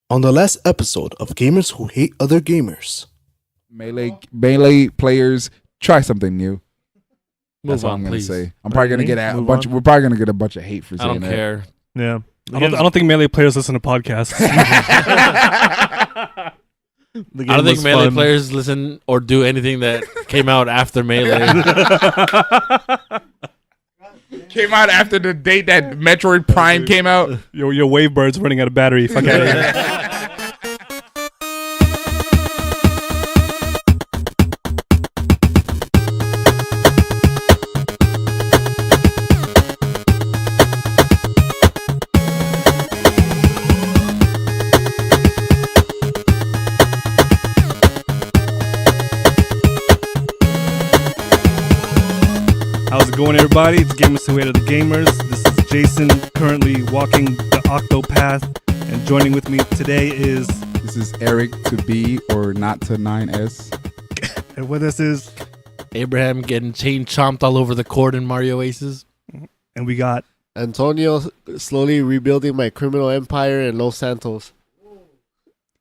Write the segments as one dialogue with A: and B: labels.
A: On the last episode of Gamers Who Hate Other Gamers.
B: Melee players, try something new. That's
C: Move
B: what
C: on,
B: I'm gonna
C: please.
B: say. I'm probably gonna get a
D: Move
B: bunch.
D: on.
B: We're probably gonna get a bunch of hate for
C: I
B: saying
C: don't
B: that.
C: care.
D: Yeah. I don't think Melee players listen to podcasts.
C: I don't think Melee players listen or do anything that came out after Melee.
B: Came out after the date that Metroid Prime came out.
D: Your Wavebird's running out of battery. Fuck out of here. How's it going, everybody? It's Gamers Who Hate Other Gamers. This is Jason, currently walking the Octopath, and joining with me today is,
B: This is Eric to B or not to 9S.
D: and with us is,
C: Abraham getting chain chomped all over the court in Mario Aces.
D: and we got,
E: Antonio slowly rebuilding my criminal empire in Los Santos.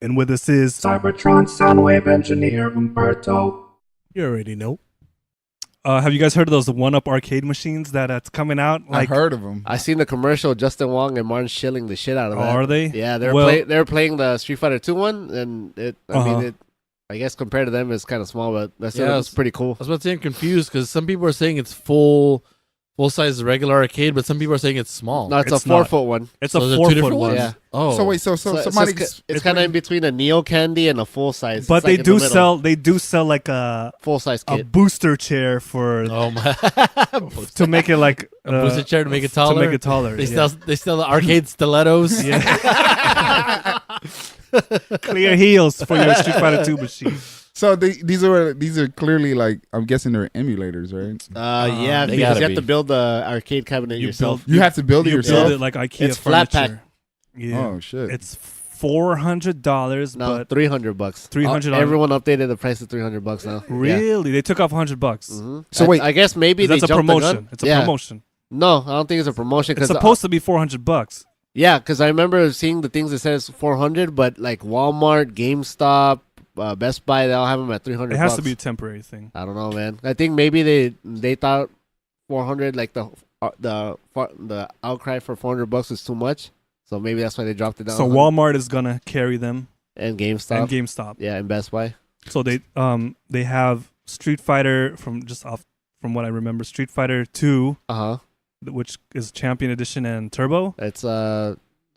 D: and with us is,
F: Cybertron Soundwave Engineer Umberto.
A: You already know.
D: have you guys heard of those one-up arcade machines that's coming out?
B: I heard of them.
E: I seen the commercial, Justin Wong and Martin shilling the shit out of
D: Oh,
E: that.
D: are they?
E: Yeah,
D: Well-
E: they're playing the Street Fighter 2 one, and
D: Uh-huh.
E: I guess compared to them, it's kind of small, but that's
C: Yeah,
E: it's pretty cool.
C: I was about to say I'm confused because some people are saying it's full size regular arcade, but some people are saying it's small.
E: No, it's a
D: It's not.
E: 4-foot one.
D: It's
C: So
D: a
C: they're two
D: 4-foot
C: different
D: one.
C: ones?
E: Yeah.
C: Oh,
B: So wait, so
E: So
B: somebody
E: it's kind of in between a Neo Candy and a full size.
D: But
E: It's
D: they
E: like in the
D: do
E: middle.
D: sell like a
E: Full size kit.
D: booster chair for
C: Oh my!
D: to make it like
C: A booster chair to make it taller.
D: To make it taller.
C: They
D: yeah.
C: sell the arcade stilettos.
D: Yeah. Clear heels for your Street Fighter 2 machine.
B: So these are clearly like, I'm guessing they're emulators, right?
E: Yeah,
C: they
E: because
C: gotta
E: you have
C: be.
E: to build the arcade cabinet
D: You
E: yourself.
B: You have to build it
D: You
B: yourself.
D: build it like IKEA
E: It's flat
D: furniture. Yeah.
B: Oh shit!
D: It's $400,
E: No,
D: but
E: $300.
D: $300.
E: Everyone updated the price to $300 now.
D: really, they took off $100.
E: Mhm.
B: So wait.
E: I guess maybe
D: That's
E: they
D: a
E: jumped the
D: promotion.
E: gun.
D: It's a
E: Yeah.
D: promotion.
E: No, I don't think it's a promotion
D: It's
E: because
D: supposed to be $400.
E: yeah, because I remember seeing the things that says 400, but like Walmart, GameStop, Best Buy, they all have them at 300.
D: It has to be a temporary thing.
E: I don't know, man. I think maybe they thought 400, like the outcry for $400 was too much, so maybe that's why they dropped it down.
D: So Walmart is gonna carry them
E: and GameStop,
D: and GameStop.
E: yeah, and Best Buy.
D: So they have Street Fighter from what I remember, Street Fighter 2, which is Champion Edition and Turbo.
E: It's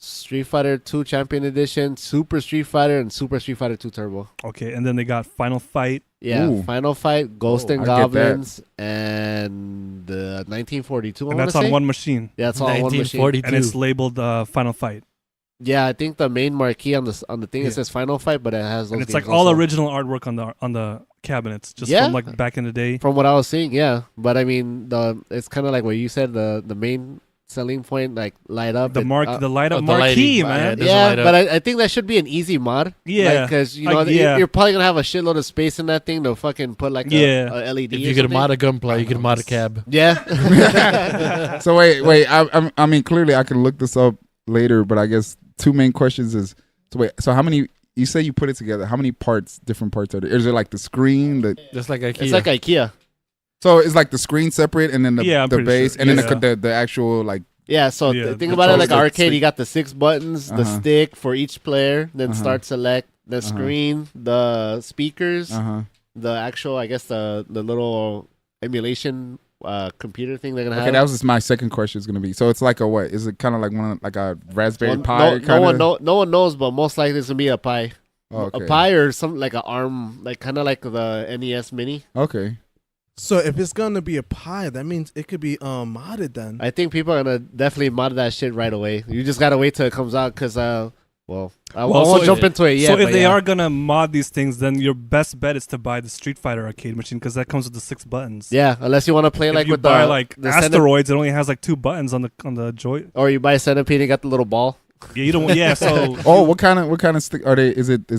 E: Street Fighter 2 Champion Edition, Super Street Fighter, and Super Street Fighter 2 Turbo.
D: Okay, and then they got Final Fight.
E: Yeah,
B: Ooh.
E: Final Fight, Ghost and
B: I get that.
E: Goblins, and the 1942.
D: And
E: I
D: that's
E: wanna
D: on
E: say.
D: one machine.
E: Yeah, it's all on one machine.
C: 1942.
D: And it's labeled Final Fight.
E: Yeah, I think the main marquee on the thing
D: Yeah.
E: it says Final Fight, but it has those.
D: And it's
E: games
D: like all
E: also.
D: original artwork on the cabinets, just
E: Yeah.
D: from like back in the day.
E: From what I was seeing, yeah. But I mean, it's kind of like what you said. The main selling point, like light up.
D: The light up
C: the
D: marquee,
C: lighting,
D: man.
C: There's a
E: Yeah,
C: light up.
E: but I think that should be an easy mod.
D: Yeah.
E: because you know
D: yeah.
E: you're probably gonna have a shitload of space in that thing to fucking put like
D: Yeah.
E: a LED.
C: If
E: or
C: you could
E: something.
C: mod a gunplay, you could mod a cab.
E: Yeah.
B: So wait. I mean, clearly I can look this up later, but I guess two main questions is, so how many? You say you put it together. How many different parts are there? Is it like the screen?
C: Just like IKEA.
E: It's like IKEA.
B: So it's like the screen separate, and then
D: Yeah, I'm
B: the
D: pretty
B: base,
D: sure.
B: and then
D: Yeah.
B: the actual like.
E: Yeah, so
D: Yeah,
E: think
D: the
E: about it like
B: joystick,
E: arcade.
B: stick.
E: You got the 6 buttons, the
B: Uh-huh.
E: stick for each player, then
B: Uh-huh.
E: start select, the screen, the speakers, the actual, I guess the little emulation computer thing they're gonna
B: Okay,
E: have.
B: that was just my second question. Is gonna be, so it's like a what? Is it kind of like like a Raspberry
E: Well,
B: Pi?
E: no one knows, but most likely it's gonna be a Pi,
B: Oh, okay.
E: a Pi or something like an ARM, like kind of like the NES Mini.
B: Okay.
A: So if it's gonna be a pie, that means it could be modded then.
E: I think people are gonna definitely mod that shit right away. You just gotta wait till it comes out, cause I
D: Well,
E: won't
D: so
E: jump
D: if-
E: into it yet.
D: so if
E: but
D: they
E: yeah.
D: are gonna mod these things, then your best bet is to buy the Street Fighter arcade machine because that comes with the 6 buttons.
E: yeah, unless you want to play
D: If
E: like
D: you
E: with
D: buy
E: the
D: like
E: the
D: Asteroids, it only has like 2 buttons on the joy.
E: or you buy Centipede and got the little ball
D: Yeah, you don't. Yeah, so
B: Oh, what kind of stick are they? Is it
E: I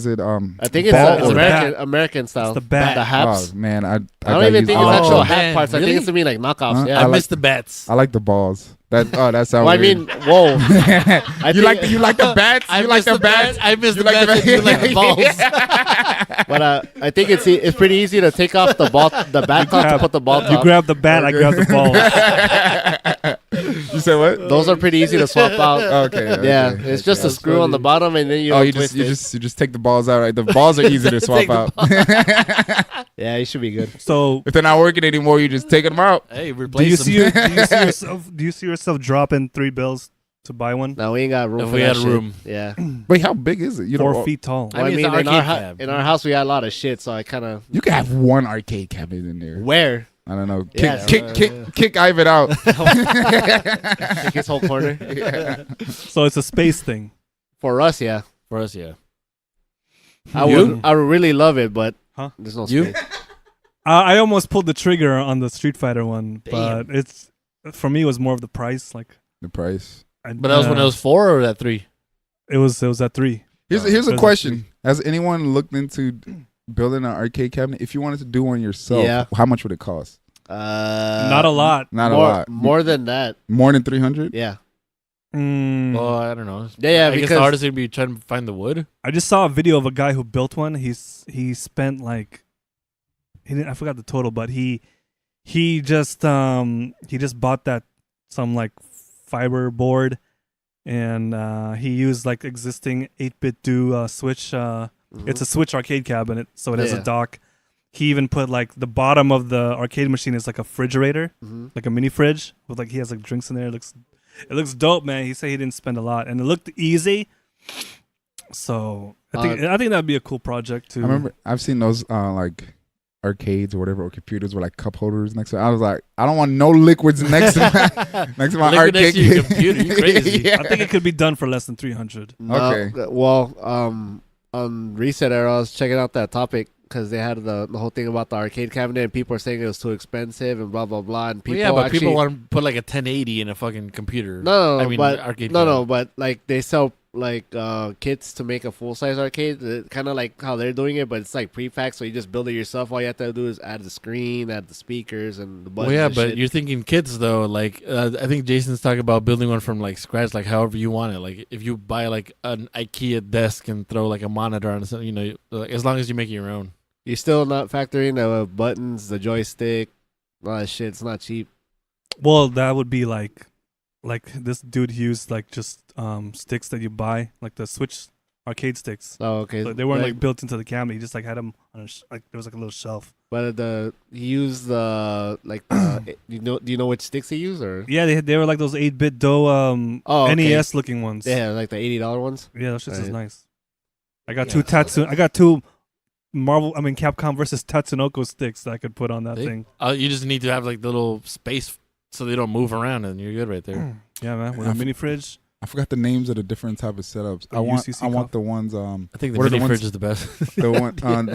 E: think it's,
D: Ball
E: it's
D: or
E: American style.
D: the bat.
E: The haps.
B: Oh man, I
E: I don't
B: gotta
E: even
B: use
E: think
B: the
E: it's
C: Oh,
E: actual
B: balls.
E: hat
C: man,
E: parts. I
C: really?
E: think it's to be like knockoffs.
B: Huh?
E: Yeah.
C: I
B: like-
C: missed the bats.
B: I like the balls. That that's
E: Well, I mean, whoa. I
B: you
E: think-
B: like the bats?
C: I
B: You like
C: missed
B: the bats?
C: I missed
B: You
C: the
B: like the
C: bats. and You like the balls.
E: But I think it's pretty easy to take off the bat top to put the ball
D: You
E: top.
D: grab the bat, I grab the ball.
B: You said what?
E: Those are pretty easy to swap out.
B: Okay.
E: Yeah,
B: okay,
E: it's just
B: okay.
E: a screw on the bottom, and then you
B: Oh, you
E: twist
B: just
E: it.
B: you just take the balls out, right? The balls are easy to swap
C: Take the
B: out.
E: Yeah, you should be good.
D: So
B: If they're not working anymore, you just take them out.
C: Hey,
D: do
C: replace
D: you
C: them.
D: do you see yourself dropping $3 to buy one?
E: Now we ain't got room
C: If
E: for
C: we
E: that
C: had
E: shit.
C: room.
E: Yeah.
B: Wait, how big is it? You
D: 4
B: don't.
D: feet tall.
E: Well, I
C: mean,
E: mean,
C: it's an
E: in our,
C: arcade cab.
E: in our house we had a lot of shit, so I kind of
B: You can have one arcade cabinet in there.
E: where
B: I don't know.
E: Yeah,
B: Kick Ivan out.
E: take his whole corner.
D: So it's a space thing.
E: For us, yeah.
C: For us, yeah.
E: I
C: You?
E: would really love it, but
D: Huh?
E: there's no
C: You?
E: space.
D: I almost pulled the trigger on the Street Fighter one,
C: Damn.
D: but it's for me it was more of the price. Like,
B: The price.
C: But that was when it was 4 or that 3?
D: it was at 3.
B: Here's a
D: Those are
B: question. Has anyone looked into building an arcade cabinet? If you wanted to do one yourself,
E: Yeah.
B: how much would it cost?
D: Not a lot.
B: Not
E: more,
B: a lot.
E: More than that.
B: More than 300?
E: Yeah.
C: Well, I don't know.
E: Yeah,
C: I guess
E: because
C: the hardest would be trying to find the wood.
D: I just saw a video of a guy who built one. He spent like I forgot the total, but he just bought that some like fiber board, and he used like existing 8-bit do Switch. It's a Switch arcade cabinet, so it has
E: Yeah.
D: a dock. He even put like the bottom of the arcade machine is like a refrigerator,
E: Mhm.
D: like a mini fridge with like he has like drinks in there. It looks dope, man. He said he didn't spend a lot, and it looked easy. So I think that'd be a cool project too.
B: I remember I've seen those like arcades or whatever, or computers with like cup holders next to it. I was like, I don't want no liquids next to next to my
C: Liquid next
B: arcade
C: to your computer, you crazy.
B: Yeah.
D: I think it could be done for less than 300.
E: No,
B: Okay.
E: Well, on Reset Era, I was checking out that topic because they had the whole thing about the arcade cabinet, and people were saying it was too expensive and blah blah blah. And
C: Well,
E: people
C: yeah, but
E: actually,
C: people want to put like a 1080 in a fucking computer.
E: no,
C: I mean,
E: but
C: arcade
E: no,
C: cabinet.
E: but like they sell like kits to make a full size arcade, kind of like how they're doing it, but it's like prefab, so you just build it yourself. All you have to do is add the screen, add the speakers, and the buttons.
C: Well, yeah,
E: and
C: but
E: shit.
C: you're thinking kids though. Like, I think Jason's talking about building one from like scratch, like however you want it. Like, if you buy like an IKEA desk and throw like a monitor on it, so, you know, like, as long as you make it your own.
E: You're still not factoring the buttons, the joystick, all that shit. It's not cheap.
D: Well, that would be like this dude used like just sticks that you buy, like the Switch arcade sticks.
E: Oh, okay.
D: But they weren't like built into the cabinet. He just like had them on like there was like a little shelf.
E: But he used the like do you know which sticks he used or
D: Yeah, they were like those 8-bit dough
E: Oh, okay.
D: NES looking ones.
E: yeah, like the $80 ones?
D: Yeah, those shits is
E: Right.
D: nice. I got
E: Yeah,
D: I got two Capcom versus Tatsunoko sticks that I could put on that
C: See?
D: thing.
C: You just need to have like the little space so they don't move around, and you're good right there.
D: Yeah, man, with
B: I
D: a
B: f-
D: mini fridge.
B: I forgot the names of the different type of setups.
D: The
B: I
D: UCC
B: want the ones
C: I think the
B: What are the
C: mini
B: ones-
C: fridge is the best.
B: the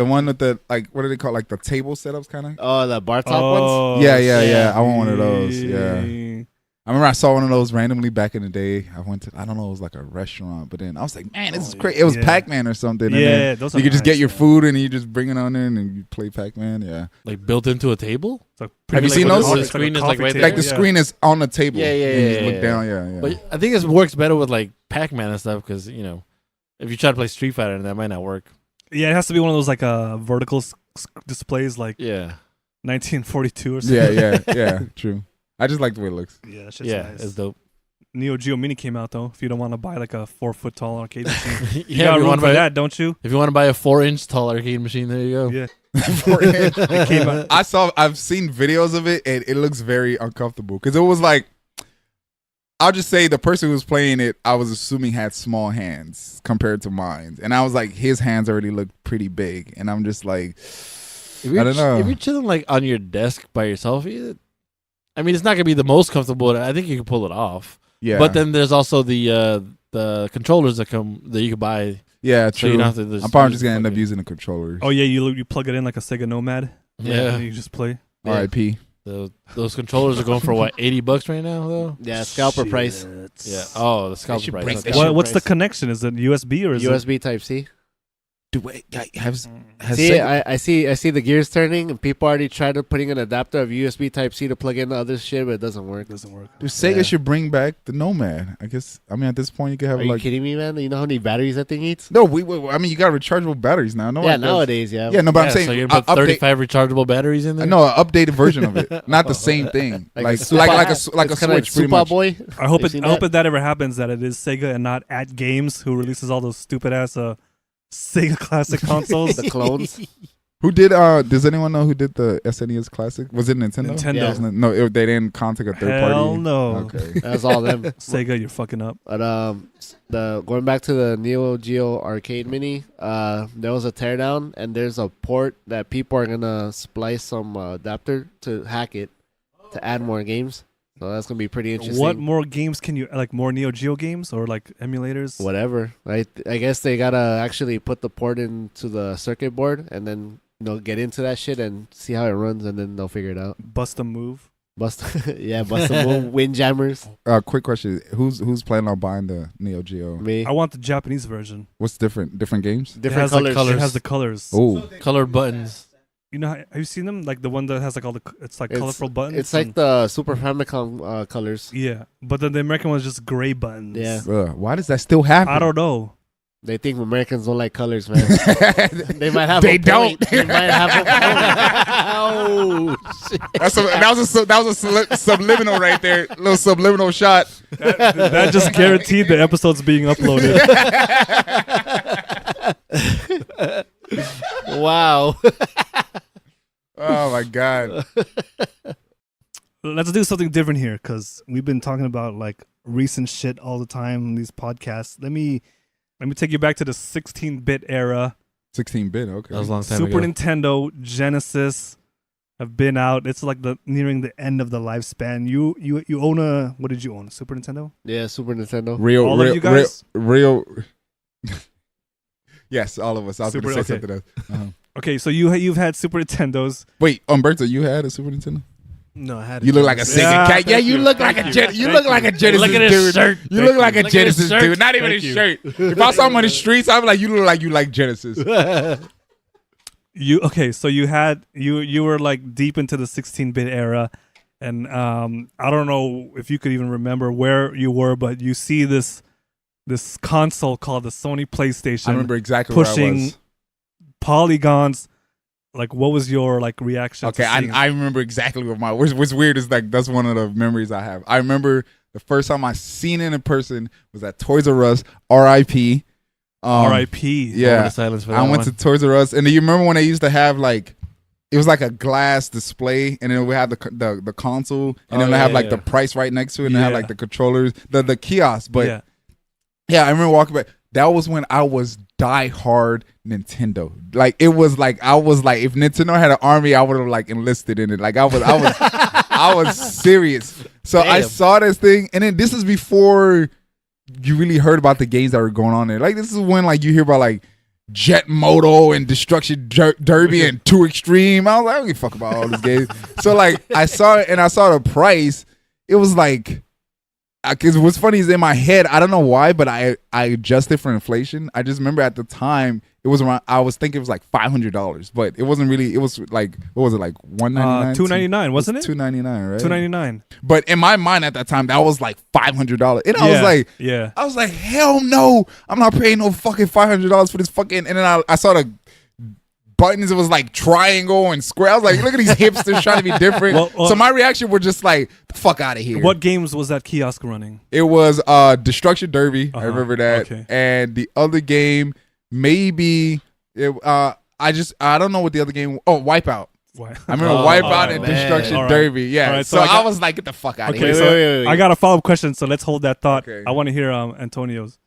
B: one with the like what do they call like the table setups kind of?
E: Oh, the bar top ones?
D: Oh,
B: Yeah.
E: yeah.
B: I want one of those.
D: shit.
B: Yeah. I remember I saw one of those randomly back in the day. I went to I don't know, it was like a restaurant, but then I was like, man, this is crazy. It was
D: yeah.
B: Pac-Man or something. and
D: Yeah,
B: then
D: those are
B: you could just
D: nice,
B: get your
D: man.
B: food and you just bring it on in and you play Pac-Man. Yeah,
C: Like built into a table.
D: It's like
B: Have you
D: pretty
B: seen
D: like
B: those?
D: a-
C: The
D: it's
C: screen
D: a
C: is, like,
D: coffee
C: right
D: table,
C: there.
B: like the
D: yeah.
B: screen is on the table.
C: Yeah, yeah,
B: And you
C: yeah,
B: just look
C: yeah.
B: down. Yeah.
C: But I think it works better with like Pac-Man and stuff because if you try to play Street Fighter, that might not work.
D: Yeah, it has to be one of those like vertical displays, like
C: Yeah,
D: 1942 or something.
B: yeah. True. I just like the way it looks.
D: Yeah, that shit's
C: yeah,
D: nice.
C: it's dope.
D: Neo Geo Mini came out though. If you don't want to buy like a 4-foot tall arcade machine, you
C: Yeah,
D: got
C: if you
D: room
C: want
D: for
C: to buy
D: that, don't you?
C: If you want to buy a 4-inch tall arcade machine, there you go.
D: Yeah.
B: It
D: came out-
B: I've seen videos of it and it looks very uncomfortable because it was like, I'll just say the person who was playing it, I was assuming had small hands compared to mine, and I was like, his hands already looked pretty big, and I'm just like,
C: If you're
B: I don't know.
C: If you're chilling like on your desk by yourself, I mean, it's not gonna be the most comfortable. But I think you can pull it off.
B: yeah,
C: But then there's also the controllers that you can buy.
B: yeah,
C: So you
B: true.
C: don't have to just,
B: I'm probably just gonna end up
C: fucking-
B: using the controller.
D: Oh yeah, you plug it in like a Sega Nomad.
C: Yeah.
D: And you just play.
C: Yeah.
B: R.I.P.
C: Those controllers are going for what, $80 right now though?
E: Yeah, scalper price.
C: Yeah. Oh, the scalper
E: should
C: price.
E: break
C: Okay.
E: that
D: What,
E: shit
D: what's the
E: price.
D: connection? Is it USB or is it?
E: USB Type C.
B: Has
E: See,
B: Sega-
E: I see the gears turning, and people already tried to putting an adapter of USB Type C to plug into other shit, but it doesn't work.
D: Doesn't work.
B: Dude, Sega
E: Yeah.
B: should bring back the Nomad. I guess. I mean, at this point, you could have
E: Are you
B: like.
E: kidding me, man? You know how many batteries that thing eats?
B: No, I mean, you got rechargeable batteries now. No,
E: Yeah,
B: one does.
E: nowadays, yeah.
B: Yeah, no, but I'm
C: Yeah,
B: saying
C: so you're gonna put
B: update.
C: 35 rechargeable batteries in there.
B: No, an updated version of it, not the same thing.
E: Like
B: Like
E: a Super-
B: like a
E: It's
B: Switch,
E: kinda like
B: pretty
E: Super
B: much.
E: Boy.
D: I hope
E: You
D: it.
E: seen
D: I hope
E: that?
D: if that ever happens, that it is Sega and not At Games, who releases all those stupid ass Sega classic consoles.
E: The clones.
B: Who did? Does anyone know who did the SNES Classic? Was it Nintendo?
D: Nintendo.
E: Yeah.
B: It was no, they didn't contact a third
D: Hell
B: party.
D: no.
B: Okay.
E: That's all them.
D: Sega, you're fucking up.
E: But the going back to the Neo Geo Arcade Mini, there was a teardown, and there's a port that people are gonna splice some adapter to hack it to add more games. So that's gonna be pretty interesting.
D: What more games can you like? More Neo Geo games or like emulators?
E: Whatever. I guess they gotta actually put the port into the circuit board and then get into that shit and see how it runs, and then they'll figure it out.
D: Bust a move.
E: Bust the move. Windjammers.
B: Quick question: Who's planning on buying the Neo Geo?
E: Me.
D: I want the Japanese version.
B: What's different? Different games?
D: It
E: Different
D: has like
E: colors.
D: colors. It has the colors.
B: Oh,
C: Colored buttons.
D: You know, have you seen them? Like the one that has like all the. It's like
E: It's-
D: colorful buttons.
E: It's like
D: and-
E: the Super Famicom colors.
D: Yeah, but then the American one is just gray buttons.
E: Yeah.
B: why does that still happen?
D: I don't know.
E: They think Americans don't like colors, man. They might have.
B: They
E: a point.
B: don't.
E: They might have a point. Oh shit!
B: that was a subliminal right there. Little subliminal shot.
D: That just guaranteed the episode's being uploaded.
E: Wow.
B: Oh my god.
D: Let's do something different here because we've been talking about like recent shit all the time in these podcasts. Let me take you back to the 16-bit era.
B: 16-bit. Okay.
C: That was a long time
D: Super
C: ago.
D: Nintendo, Genesis have been out. It's like nearing the end of the lifespan. You own a, what did you own? A Super Nintendo?
E: Yeah, Super Nintendo.
B: Real.
D: All of you guys?
B: Real. Yes, all of us. I was
D: Super-
B: going to say
D: okay.
B: something else. Uh-huh.
D: Okay, so you've had Super Nintendos.
B: Wait, Umberto, you had a Super Nintendo?
A: No, I had.
B: You look like a
A: Genesis.
B: Sega
D: Yeah,
B: cat. Yeah,
D: thank
B: you
D: you,
B: look like
D: thank
B: a
D: you,
B: Genesis. You
D: thank
B: look like a Genesis
C: Look at his
B: dude.
C: shirt.
B: You look like a
C: Look at his
B: Genesis
C: shirt.
B: dude. Not even
D: Thank
B: his
D: you.
B: shirt. If I saw him on the streets, I'd be like, you look like Genesis.
D: So you were like deep into the 16-bit era, and I don't know if you could even remember where you were, but you see this console called the Sony PlayStation
B: I remember exactly where I
D: pushing
B: was.
D: polygons. Like, what was your like reaction?
B: Okay,
D: to seeing
B: I remember exactly what what's weird is like that's one of the memories I have. I remember the first time I seen it in person was at Toys R Us, R.I.P.
D: R.I.P.
B: Yeah,
C: Moment of silence for that
B: I went
C: one.
B: to Toys R Us, and do you remember when they used to have like it was like a glass display, and then we had the console, and then they have like the price right next to it, and they had
D: Yeah.
B: like the controllers, the kiosk. But
D: yeah.
B: yeah, I remember walking back. That was when I was die-hard Nintendo. Like it was like I was like if Nintendo had an army, I would have like enlisted in it. Like I was I was serious. So I
E: Damn.
B: saw this thing, and then this is before you really heard about the games that were going on there. Like this is when like you hear about like Jet Moto and Destruction Derby and 2 Extreme. I was like, I don't give a fuck about all these games. So like I saw it and I saw the price. It was like, because what's funny is in my head, I don't know why, but I adjusted for inflation. I just remember at the time it was around. I was thinking it was like $500, but it wasn't really. It was like what was it like $199?
D: $299, wasn't it?
B: $299, right?
D: $299.
B: But in my mind at that time, that was like $500, and I was like,
D: yeah.
B: I was like, hell no, I'm not paying no fucking $500 for this fucking. And then I saw the buttons. It was like triangle and square. I was like, look at these hipsters trying to be different.
D: Well,
B: so my reaction was just like, the fuck out of here.
D: What games was that kiosk running?
B: It was Destruction Derby. I
D: Uh-huh.
B: remember that.
D: Okay.
B: And the other game, maybe I don't know what the other game. Oh, Wipeout.
D: Why?
B: I remember
E: Oh,
B: Wipeout and
E: man.
B: Destruction
D: All right.
B: Derby. Yeah.
D: All right,
B: so
D: so
B: I was like, get the fuck out of
D: Okay,
B: here.
D: so
E: wait.
D: I got a follow-up question, so let's hold that thought.
B: Okay.
D: I want to hear Antonio's.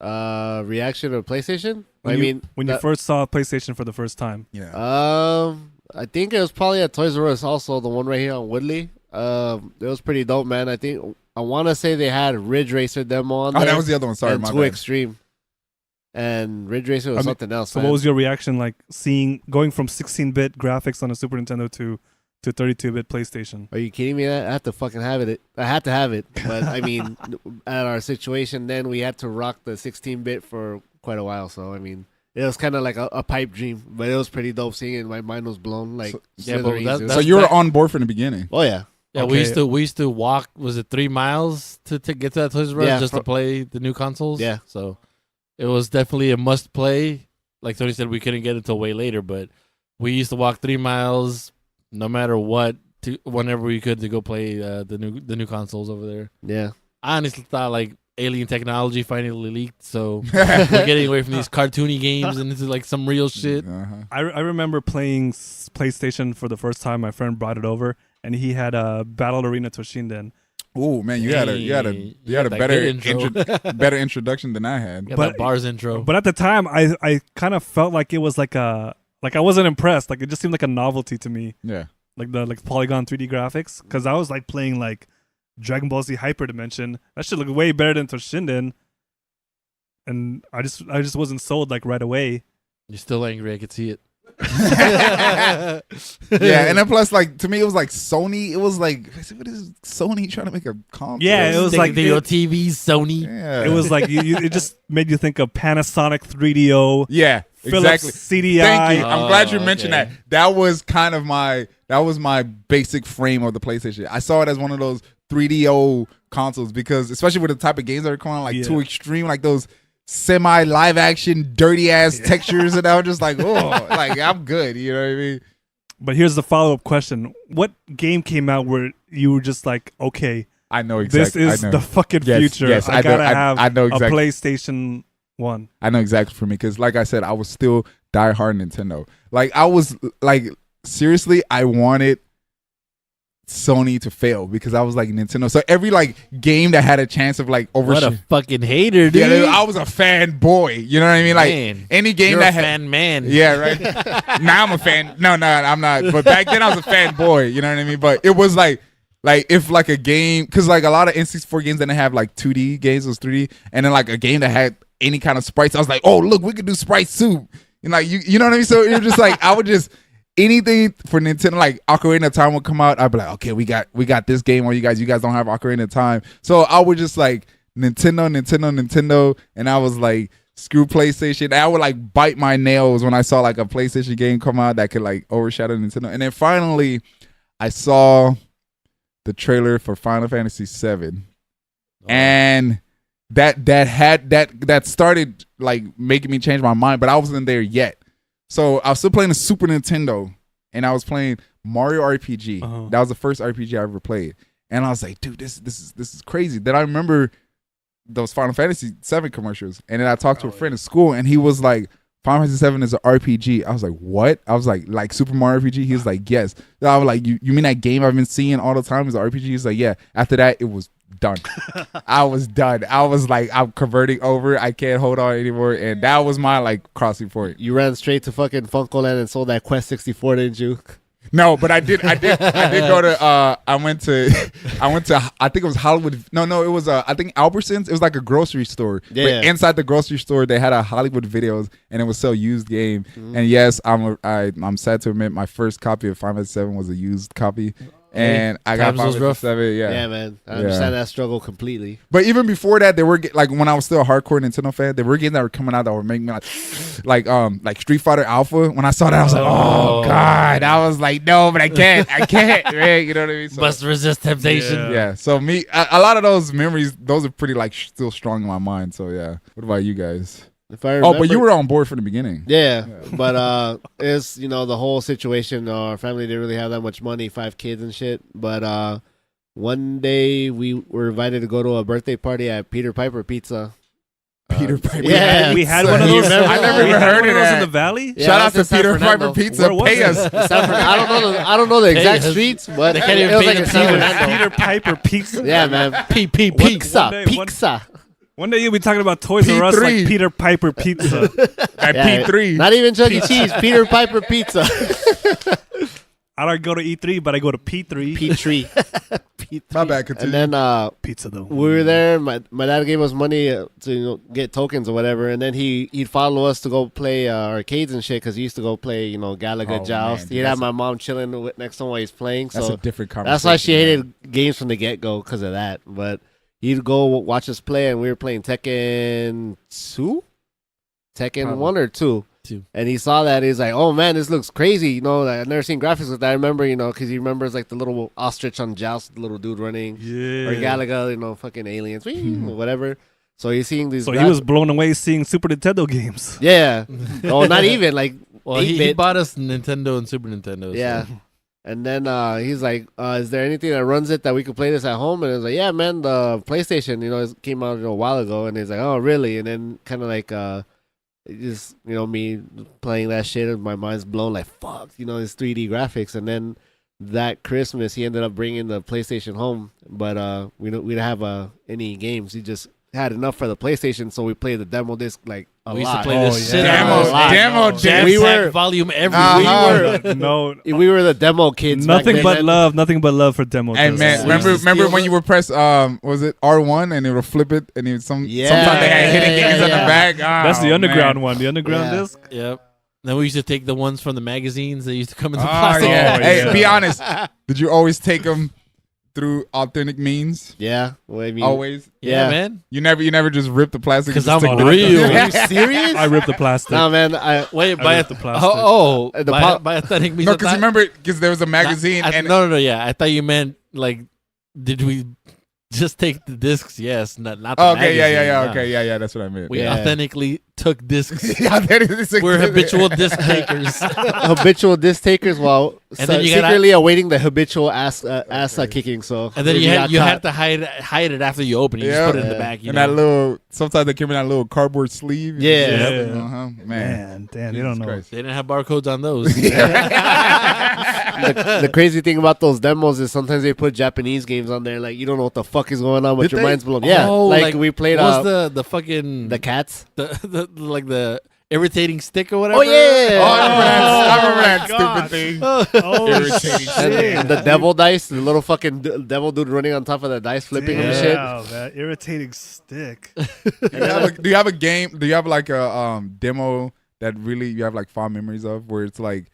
E: Reaction to PlayStation.
D: When you
E: that-
D: first saw PlayStation for the first time.
B: Yeah.
E: I think it was probably at Toys R Us. Also, the one right here on Woodley. It was pretty dope, man. I want to say they had Ridge Racer demo on
B: Oh,
E: there.
B: that was the other one. Sorry,
E: and
B: my
E: 2
B: bad.
E: Extreme. And Ridge Racer was
D: I mean,
E: something else.
D: So
E: man.
D: what was your reaction like going from 16-bit graphics on a Super Nintendo to to 32-bit PlayStation.
E: Are you kidding me? I have to fucking have it. I had to have it. But I mean, at our situation, then we had to rock the 16-bit for quite a while. So I mean, it was kind of like a pipe dream, but it was pretty dope seeing it. My mind was blown. Like,
C: Yeah, but
E: smithereens. It was-
B: So you were on board from the beginning.
E: oh yeah,
C: Yeah,
D: Okay.
C: we used to walk. Was it 3 miles to get to that Toys R Us
E: Yeah,
C: just to play the new consoles?
E: Yeah.
C: So it was definitely a must play. Like Tony said, we couldn't get it until way later, but we used to walk 3 miles, no matter what, to whenever we could to go play the new consoles over there.
E: yeah.
C: I honestly thought like alien technology finally leaked, so we're getting away from these cartoony games and into like some real shit.
B: Uh-huh.
D: I remember playing PlayStation for the first time. My friend brought it over, and he had a Battle Arena Toshinden.
B: Oh man, you had a
C: Hey,
B: better
C: that good intro.
B: better introduction than I had.
C: Got
D: But-
C: that bars intro.
D: But at the time, I kind of felt like it was like I wasn't impressed. Like it just seemed like a novelty to me.
B: Yeah.
D: Like the Polygon 3D graphics, because I was like playing like Dragon Ball Z Hyper Dimension. That should look way better than Toshinden. And I just wasn't sold like right away.
C: You're still angry. I could see it.
B: Yeah, and then plus, like to me, it was like Sony. It was like, what is Sony trying to make a console?
D: Yeah, it was
C: Stick
D: like
C: to your
D: it,
C: TV, Sony.
B: Yeah,
D: it was like it just made you think of Panasonic 3DO,
B: yeah,
D: Philips
B: exactly.
D: CDI.
B: Thank you. I'm glad you
C: Oh,
B: mentioned
C: okay.
B: that. That was kind of my basic frame of the PlayStation. I saw it as one of those 3DO consoles because, especially with the type of games that are coming, like
D: Yeah.
B: too extreme, like those semi live action dirty ass textures, and I was just like, oh, like I'm good. You know what I mean?
D: But here's the follow up question: what game came out where you were just like, okay,
B: I know exactly.
D: this is
B: I know.
D: the fucking
B: Yes,
D: future.
B: yes,
D: I
B: I
D: gotta
B: know-
D: have
B: I know
D: a
B: exactly.
D: PlayStation 1.
B: I know exactly for me because, like I said, I was still diehard Nintendo. Like I was like seriously, I wanted Sony to fail because I was like Nintendo. So every like game that had a chance of like
C: What a
B: overshooting,
C: fucking hater, dude.
B: yeah, I was a fanboy. You know what I mean? Like
C: Man,
B: any game
C: you're
B: that
C: a
B: had.
C: fan man.
B: Yeah, right. Now I'm a fan. No, I'm not. But back then I was a fanboy. You know what I mean? But it was like if like a game, because like a lot of N64 games didn't have like 2D games, it was 3D, and then like a game that had any kind of sprites, I was like, oh look, we could do sprites too. And like you know what I mean? So it was just like I would just anything for Nintendo, like Ocarina of Time would come out, I'd be like, okay, we got this game, or you guys don't have Ocarina of Time. So I would just like Nintendo, and I was like, screw PlayStation. I would like bite my nails when I saw like a PlayStation game come out that could like overshadow Nintendo. And then finally, I saw the trailer for Final Fantasy VII, and that started like making me change my mind, but I wasn't there yet. So I was still playing the Super Nintendo, and I was playing Mario RPG.
D: Uh-huh.
B: That was the first RPG I ever played, and I was like, dude, this is crazy. Then I remember those Final Fantasy VII commercials, and then I talked to a friend in school, and he was like, Final Fantasy VII is an RPG. I was like, what? I was like Super Mario RPG? He was like, yes. And I was like, you mean that game I've been seeing all the time is an RPG? He's like, yeah. After that, it was done. I was done. I was like, I'm converting over. I can't hold on anymore. And that was my like crossing point.
E: You ran straight to fucking Funkoland and sold that Quest 64, didn't you?
B: No, but I did go to I went to I think it was Hollywood. No, it was I think Albertsons. It was like a grocery store.
E: Yeah.
B: But inside the grocery store they had a Hollywood Videos, and it was sell used game. And yes, I'm sad to admit my first copy of Final Fantasy VII was a used copy. And I got
C: times
B: Final
C: was rough.
B: Fantasy VII,
E: Yeah, man. I understand that struggle completely.
B: But even before that, there were like when I was still a hardcore Nintendo fan, there were games that were coming out that were making me like Street Fighter Alpha. When I saw that, I was like, oh god. I was like, no, but I can't, man. You know what I mean? So,
C: Must resist temptation.
B: yeah. So a lot of those memories, those are pretty like still strong in my mind. So yeah. What about you guys?
E: If I remember,
B: But you were on board from the begining.
E: Yeah, but it's the whole situation. Our family didn't really have that much money, 5 kids and shit. But one day we were invited to go to a birthday party at Peter Piper Pizza.
B: Peter Piper.
E: yeah.
D: We had one of those.
E: remember
B: I never
E: that?
B: even heard
D: one
B: of
D: those in
B: that.
D: the valley.
E: Yeah,
B: Shout out
E: that's
B: to
E: in San
B: Peter
E: Fernando.
B: Piper Pizza.
D: Where was
B: Pay
D: it?
B: us.
E: I don't know the exact
C: Hey,
E: streets, but
C: they can't
E: it
C: even
E: was
C: pay
E: like
C: the
E: in San
C: Peter.
E: Fernando.
D: Peter Piper Pizza.
E: Yeah, man.
C: PP.
E: Pizza.
D: One day you'll be talking about Toys R Us like
B: P3.
D: Peter Piper Pizza.
B: At
E: Yeah,
B: P3.
E: Not even Chuck E. Cheese. Peter Piper Pizza.
D: I don't go to E3, but I go to P3.
E: P3.
C: MP3.
B: My bad. Continue.
E: And then
D: Pizza though.
E: we were there. My dad gave us money to get tokens or whatever, and then he'd follow us to go play arcades and shit because he used to go play Galaga
B: Oh,
E: Joust.
B: man,
E: He'd have my mom chilling next to him while he's playing.
B: That's
E: So
B: a different conversation.
E: that's why she
B: man.
E: hated games from the get go because of that. But he'd go watch us play, and we were playing Tekken 2, Tekken
C: Probably.
E: 1 or 2.
C: 2.
E: And he saw that. He's like, "Oh man, this looks crazy." Like, I've never seen graphics like that. I remember, because he remembers like the little ostrich on Joust, the little dude running,
D: Yeah.
E: or Galaga, fucking aliens, whatever. So he's seeing these.
D: So he was blown away seeing Super Nintendo games.
E: Yeah. Oh, not even like.
C: Well, he
E: 8-bit.
C: bought us Nintendo and Super Nintendo. so-
E: Yeah. And then he's like, "Is there anything that runs it that we could play this at home?" And I was like, "Yeah, man, the PlayStation, it came out a while ago." And he's like, "Oh, really?" And then kind of like, just me playing that shit, and my mind's blown. Like, fuck, this 3D graphics. And then that Christmas, he ended up bringing the PlayStation home, but we didn't have any games. He just had enough for the PlayStation, so we played the demo disc like a
C: We used to
E: lot.
C: play
D: Oh,
C: this
D: yeah.
C: shit.
B: Demo,
E: lot.
B: demo,
D: No.
B: jam.
E: We were-
C: volume every
B: Uh-huh.
C: week.
D: No,
E: We were the demo kids. back
D: nothing
E: then,
D: but
E: man.
D: love. Nothing but love for demo.
B: Hey
D: discs.
B: man,
E: Yeah.
B: remember
E: Used to
B: remember
E: steal
B: when
E: them.
B: you would press was it R1 and it would flip it and it was
E: Yeah.
B: sometimes they had hidden games on the
E: Yeah.
B: back.
D: That's
B: Oh,
D: the underground
B: man.
D: one. The underground
E: Yeah.
D: disc.
C: Yep. Then we used to take the ones from the magazines that used to come in the
B: Oh,
C: plastic.
B: yeah.
D: Oh,
B: Hey,
D: yeah.
B: be honest. Did you always take them through authentic means?
E: Yeah. Well, I mean,
B: Always.
C: Yeah,
E: Yeah.
C: man.
B: You never just rip the plastic.
C: Because
B: and
C: I'm
B: just stick it-
C: real.
E: Are you serious?
D: I ripped the plastic.
E: Nah, man.
C: Wait,
D: I
C: by
D: ripped the plastic.
C: by
E: The
C: by authentic means
B: No,
C: I
B: because
C: thought-
B: remember, because there was a magazine and
C: no, yeah. I thought you meant like, did we just take the discs? Yes, not the
B: oh, okay,
C: magazine,
B: yeah,
C: no.
B: okay, yeah, that's what I meant.
C: We
E: Yeah.
C: authentically took discs.
B: yeah, that is
C: We're habitual disc takers.
E: habitual disc takers while
C: And then you gotta-
E: secretly awaiting the habitual ass kicking. So
C: And then
E: if
C: you
E: got
C: had
E: caught-
C: to hide it after you open it. You just put it in the
E: Yeah.
C: back. You
B: and
C: know?
B: that little. Sometimes they came in that little cardboard sleeve.
E: Yeah.
D: Yeah.
B: Uh-huh. Man.
D: Man, damn, they don't know.
B: Christ.
C: They didn't have barcodes on those.
E: the crazy thing about those demos is sometimes they put Japanese games on there. Like you don't know what the fuck is going on, but
B: Did
E: your
B: they?
E: mind's blown. Yeah,
C: Oh,
E: like we played
C: what was the fucking
E: the cats.
C: the like the irritating stick or whatever.
E: Oh yeah.
B: Oh, I remember that
D: God.
B: stupid thing.
D: Oh,
B: Irritating
D: shit.
E: And the devil dice, the little fucking devil dude running on top of the dice, flipping them and shit.
D: Damn, that irritating stick.
B: Do you have a game? Do you have like a demo that really you have like fond memories of, where it's like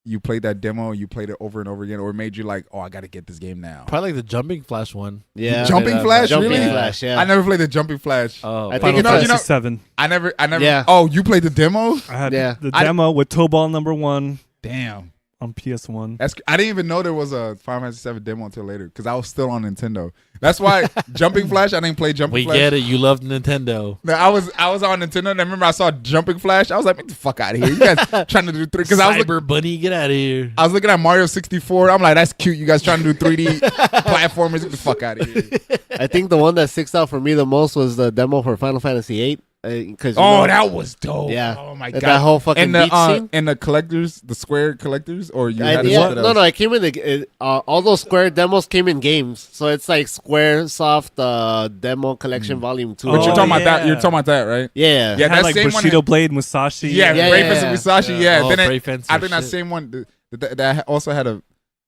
B: you played that demo, you played it over and over again, or it made you like, oh, I got to get this game now?
C: Probably like the jumping flash one.
E: Yeah,
B: Jumping Flash,
E: Jumping
B: really?
E: Flash, yeah.
B: I never played the Jumping Flash.
C: Oh,
E: I think
D: Final
E: you know-
D: Fantasy
B: you know-
D: 7.
B: I never.
E: Yeah.
B: Oh, you played the demo?
D: I had
E: Yeah.
D: the
B: I-
D: demo with Toe Ball #1
B: Damn.
D: on PS1.
B: I didn't even know there was a Final Fantasy 7 demo until later because I was still on Nintendo. That's why Jumping Flash. I didn't play Jumping
C: we
B: Flash.
C: get it. You love Nintendo.
B: No, I was on Nintendo and I remember I saw Jumping Flash. I was like, get the fuck out of here. You guys trying to do 3D because I was
C: Cyber Bunny, get out of here.
B: I was looking at Mario 64. I'm like, that's cute. You guys trying to do 3D platformers. Get the fuck out of here.
E: I think the one that sticks out for me the most was the demo for Final Fantasy 8. Because
B: That was dope.
E: Yeah.
B: Oh my
E: that
B: god.
E: whole fucking
B: And the
E: beach scene.
B: and the collectors, the square collectors, or you had
E: Yeah,
B: something else?
E: no, I came in all those Square demos came in games, so it's like SquareSoft demo collection volume 2.
B: But you're
D: Oh,
B: talking about that.
D: yeah.
B: You're talking about that, right?
E: yeah,
B: Yeah,
D: It had
B: that
D: like
B: same one
D: Bushido
B: had-
D: Blade, Musashi.
B: Yeah,
E: Yeah,
B: Brave
E: yeah,
B: Fist
E: yeah.
B: and Musashi. Yeah.
C: Oh,
B: Then
C: Brave Fence
B: I
C: and
B: think that
C: shit.
B: same one. That also had a.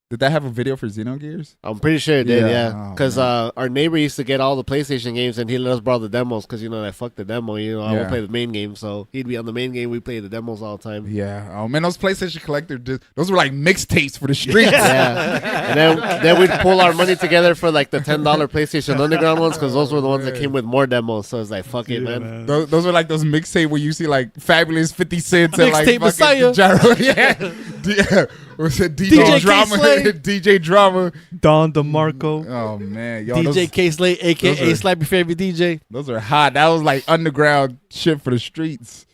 B: Did that have a video for Xenogears?
E: I'm pretty sure it did.
B: Yeah.
E: Yeah,
B: Oh,
E: because
B: man.
E: our neighbor used to get all the PlayStation games, and he let us borrow the demos because I fuck the demo. I
B: Yeah.
E: won't play the main game, so he'd be on the main game. We play the demos all the time.
B: Yeah. Oh man, those PlayStation collectors, those were like mixtapes for the streets.
E: Yeah, and then we'd pull our money together for like the $10 PlayStation Underground ones because those were the ones that came with more demos. So it's like, fuck it,
D: Yeah,
E: man.
B: Those are like those mixtape where you see like Fabulous 50 Cents and like
C: Mixtape
B: fucking
C: Messiah.
B: Gyro. Yeah. Was it DJ
C: DJ
B: Drama?
C: K-Slay.
B: DJ Drama.
D: Don DeMarco.
B: Oh man, yo,
C: DJ
B: those,
C: K Slate, aka
B: those are-
C: Slap Your Favorite DJ.
B: those are hot. That was like underground shit for the streets.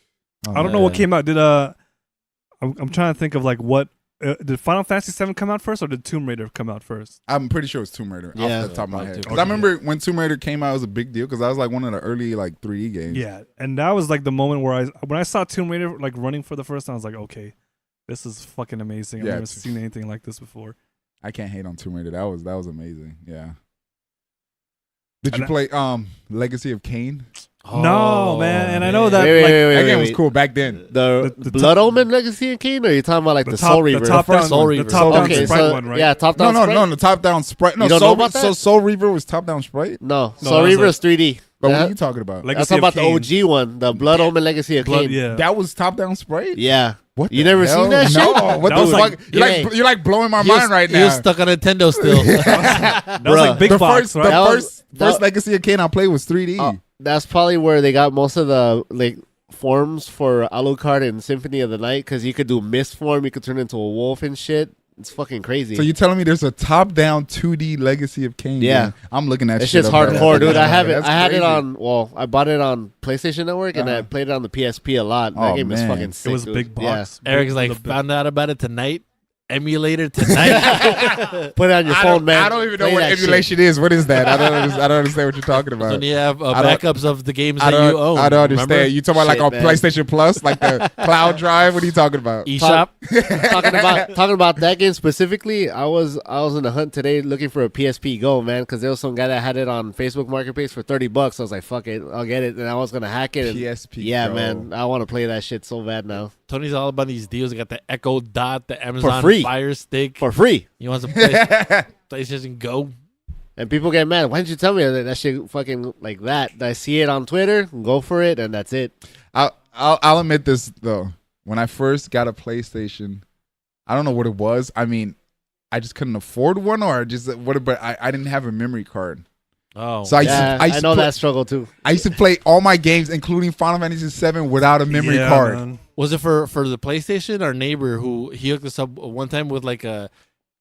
B: Oh,
D: I don't know what
B: man.
D: came out. Did I'm trying to think of like what did Final Fantasy 7 come out first or did Tomb Raider come out first?
B: I'm pretty sure it's Tomb Raider
E: Yeah.
B: off the top of my
C: Mine
B: head.
C: too.
B: 'Cause I remember when Tomb Raider came out, it was a big deal because that was like one of the early like 3D games.
D: Yeah, and that was like the moment where when I saw Tomb Raider like running for the first time, I was like, okay, this is fucking amazing. I've
B: Yeah,
D: never
B: it's-
D: seen anything like this before.
B: I can't hate on Tomb Raider. That was amazing. Yeah. Did
D: And
B: you play Legacy of Kain?
D: No, man, and I know that
E: Wait,
D: like,
E: wait, wait,
B: That
E: wait,
B: game was
E: wait.
B: cool back then.
E: The,
D: The
E: Blood Omen Legacy and Kane, or are you talking about like the,
D: top,
E: Soul Reaver?
D: the top
B: first
D: down,
C: Soul
D: the
C: Reaver.
D: top down
E: Okay,
D: sprite
E: so
D: one, right?
E: yeah, top
B: No,
E: down.
B: no,
E: sprite?
B: no, the top down sprite. No,
E: You don't know about
B: So
E: that?
B: Soul Reaver was top down sprite.
E: No,
D: No,
E: Soul
D: that was
E: Reaver
D: a-
E: is 3D.
B: But what
E: That-
B: are you talking about?
D: Legacy
E: I'm talking about
D: of Kain.
E: the OG one, the Blood Omen Legacy of
D: Blood,
E: Kane.
D: yeah.
B: That was top down sprite.
E: Yeah.
B: What?
E: You
B: the
E: never
B: hell?
E: seen that shit?
B: No. What
D: That
B: the
D: was
B: fuck?
D: like-
B: You're like blowing my
C: He was-
B: mind right
C: He was
B: now.
C: stuck on Nintendo still.
D: That was
E: Bruh.
D: like big
B: the
D: box,
B: first,
D: right?
B: the
E: That was-
B: first
E: that-
B: Legacy of Kane I played was 3D.
E: Oh, that's probably where they got most of the like forms for Alucard and Symphony of the Night, because you could do mist form, you could turn into a wolf and shit. It's fucking crazy.
B: So you telling me there's a top down 2D Legacy of Kane?
E: Yeah.
B: game? I'm looking at
E: That
B: shit
E: shit's
B: up right
E: hardcore,
B: now.
E: dude. I have it.
B: That's
E: I had it
B: crazy.
E: on. Well, I bought it on PlayStation Network, and I
B: Uh-huh.
E: played it on the PSP a lot. That
B: Oh,
E: game is
B: man.
E: fucking sick.
D: It was
E: dude.
D: big
E: Yeah.
D: box.
C: Eric's like,
D: Big-
C: found out about it tonight. Emulator tonight.
E: Put it on your
B: I
E: phone,
B: don't,
E: man.
B: I don't even know
E: Play
B: what
E: that shit.
B: emulation is. What is that? I don't understand what you're talking about.
C: when you have
B: I don't-
C: backups of the games
B: I
C: that
B: don't,
C: you own.
B: I don't understand.
C: remember?
B: You talking about like
E: Shit,
B: on
E: man.
B: PlayStation Plus, like the cloud drive? What are you talking about?
C: eShop.
E: talking about that game specifically. I was in the hunt today looking for a PSP Go, man, because there was some guy that had it on Facebook Marketplace for $30. I was like, fuck it, I'll get it, and I was gonna hack it. And
B: PSP.
E: yeah,
B: Go.
E: man, I want to play that shit so bad now
C: Tony's all about these deals. He got the Echo Dot, the Amazon
E: free.
C: Fire Stick.
E: for free.
C: You want some PlayStation Go?
E: And people get mad. Why didn't you tell me that shit fucking like that? I see it on Twitter, go for it, and that's it.
B: I'll admit this though. When I first got a PlayStation, I don't know what it was. I mean, I just couldn't afford one, or just what? But I didn't have a memory card,
C: Oh,
B: so I used
E: Yeah,
B: to,
E: I know that struggle too.
B: I used to play all my games, including Final Fantasy VII, without a memory
D: Yeah,
B: card.
D: man.
C: was it for the PlayStation? Our neighbor who he hooked us up one time with like a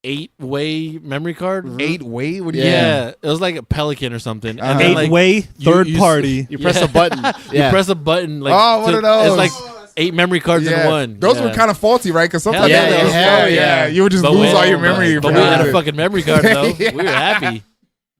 C: 8-way memory card.
E: Mhm.
B: 8-way? What do you
C: Yeah, it was like a Pelican or something.
B: Uh-huh.
C: And then, like,
D: Eight-way,
C: you-
D: third
C: you-
D: party.
E: You press
C: Yeah.
E: a button.
C: you
E: Yeah.
C: press a button. Like
B: Oh, one of those.
C: It's like 8 memory cards in one.
B: Those
C: Yeah.
B: were kind of faulty, right? Because sometimes
C: Hell
E: yeah,
B: those
E: hell
B: faulty,
E: yeah.
B: you would just
C: But
B: lose
C: we-
B: all your memory.
C: But
B: for
C: we had
B: it.
C: a fucking memory card though.
B: Yeah.
C: We were happy.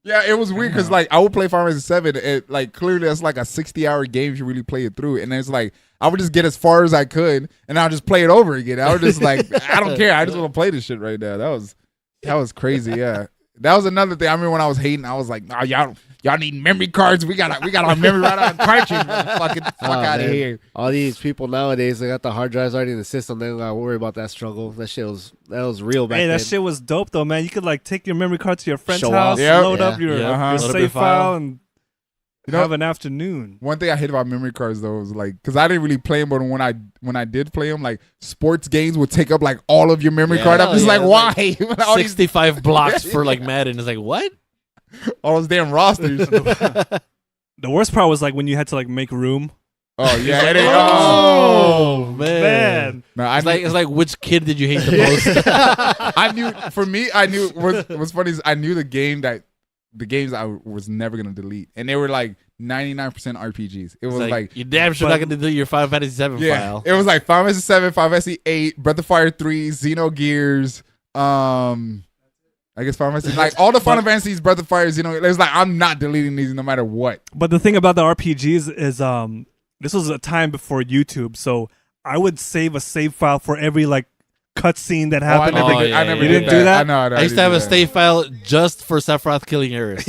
B: Yeah, it was weird because like I would play Final Fantasy VII. It like clearly that's like a 60-hour game if you really play it through. And it's like I would just get as far as I could, and I'll just play it over again. I was just like, I don't care. I just want to play this shit right now. That was crazy. Yeah, that was another thing. I remember when I was hating, I was like, "Oh, y'all need memory cards. We got our memory right on cartridge. Fucking fuck
E: Oh,
B: out of
E: man.
B: here."
E: All these people nowadays, they got the hard drives already in the system. They don't gotta worry about that struggle. That was real back
D: Hey,
E: then.
D: that shit was dope though, man. You could like take your memory card to your friend's
E: Show
D: house,
E: off.
B: Yep.
D: load
E: Yeah.
D: up your,
C: Yeah.
B: Uh-huh.
D: your
C: Load up
D: save
C: your file.
D: file, and
B: You know-
D: have an afternoon.
B: One thing I hate about memory cards though is like, because I didn't really play them, but when I did play them, like sports games would take up like all of your memory
E: Yeah.
B: card. I'm
C: Hell
B: just
C: yeah,
B: like,
C: it's
B: why? all, these,
C: 65 blocks for like Madden. It's like what?
B: all those damn rosters.
D: The worst part was like when you had to like make room.
B: Oh yeah, it is.
C: Oh man.
D: Man,
B: No, I
C: It's like which kid did you hate the most?
B: I knew. For me, I knew. What's funny is I knew the games I was never gonna delete, and they were like 99% RPGs. It was
C: It's
B: like
C: you damn sure not gonna do your Final Fantasy VII
B: yeah,
C: file.
B: it was like Final Fantasy 7, Final Fantasy 8, Breath of Fire 3, Xenogears. I guess Final Fantasy, like all the Final Fantasies, Breath of Fire, Xenogears. It's like I'm not deleting these no matter what.
D: but the thing about the RPGs is this was a time before YouTube, so I would save a save file for every like cutscene that
B: Oh, I
D: happened.
B: never,
C: Oh,
B: did,
C: yeah,
B: I never
C: yeah.
B: did
D: You didn't do that?
B: I know.
C: I used to have a save file just for Sephiroth killing Eris.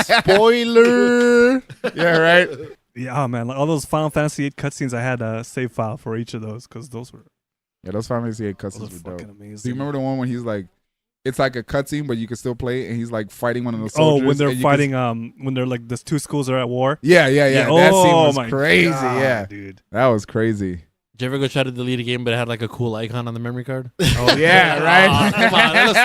E: Spoiler.
B: Yeah, right.
D: Yeah, oh, man, like all those Final Fantasy 8 cutscenes, I had a save file for each of those because those were
B: Yeah, those Final Fantasy 8 cutscenes were
D: fucking
B: dope.
D: amazing.
B: Do you remember the one when he's like, it's like a cutscene, but you can still play it, and he's like fighting one of those
D: Oh,
B: soldiers.
D: when they're
B: and you can-
D: fighting, when they're like the two schools are at war.
B: Yeah. That
D: Oh
B: scene was
D: my
B: crazy.
D: God,
B: Yeah,
D: dude.
B: that was crazy.
C: Did you ever go try to delete a game but it had like a cool icon on the memory card?
B: Oh yeah, right.
C: Come on, that was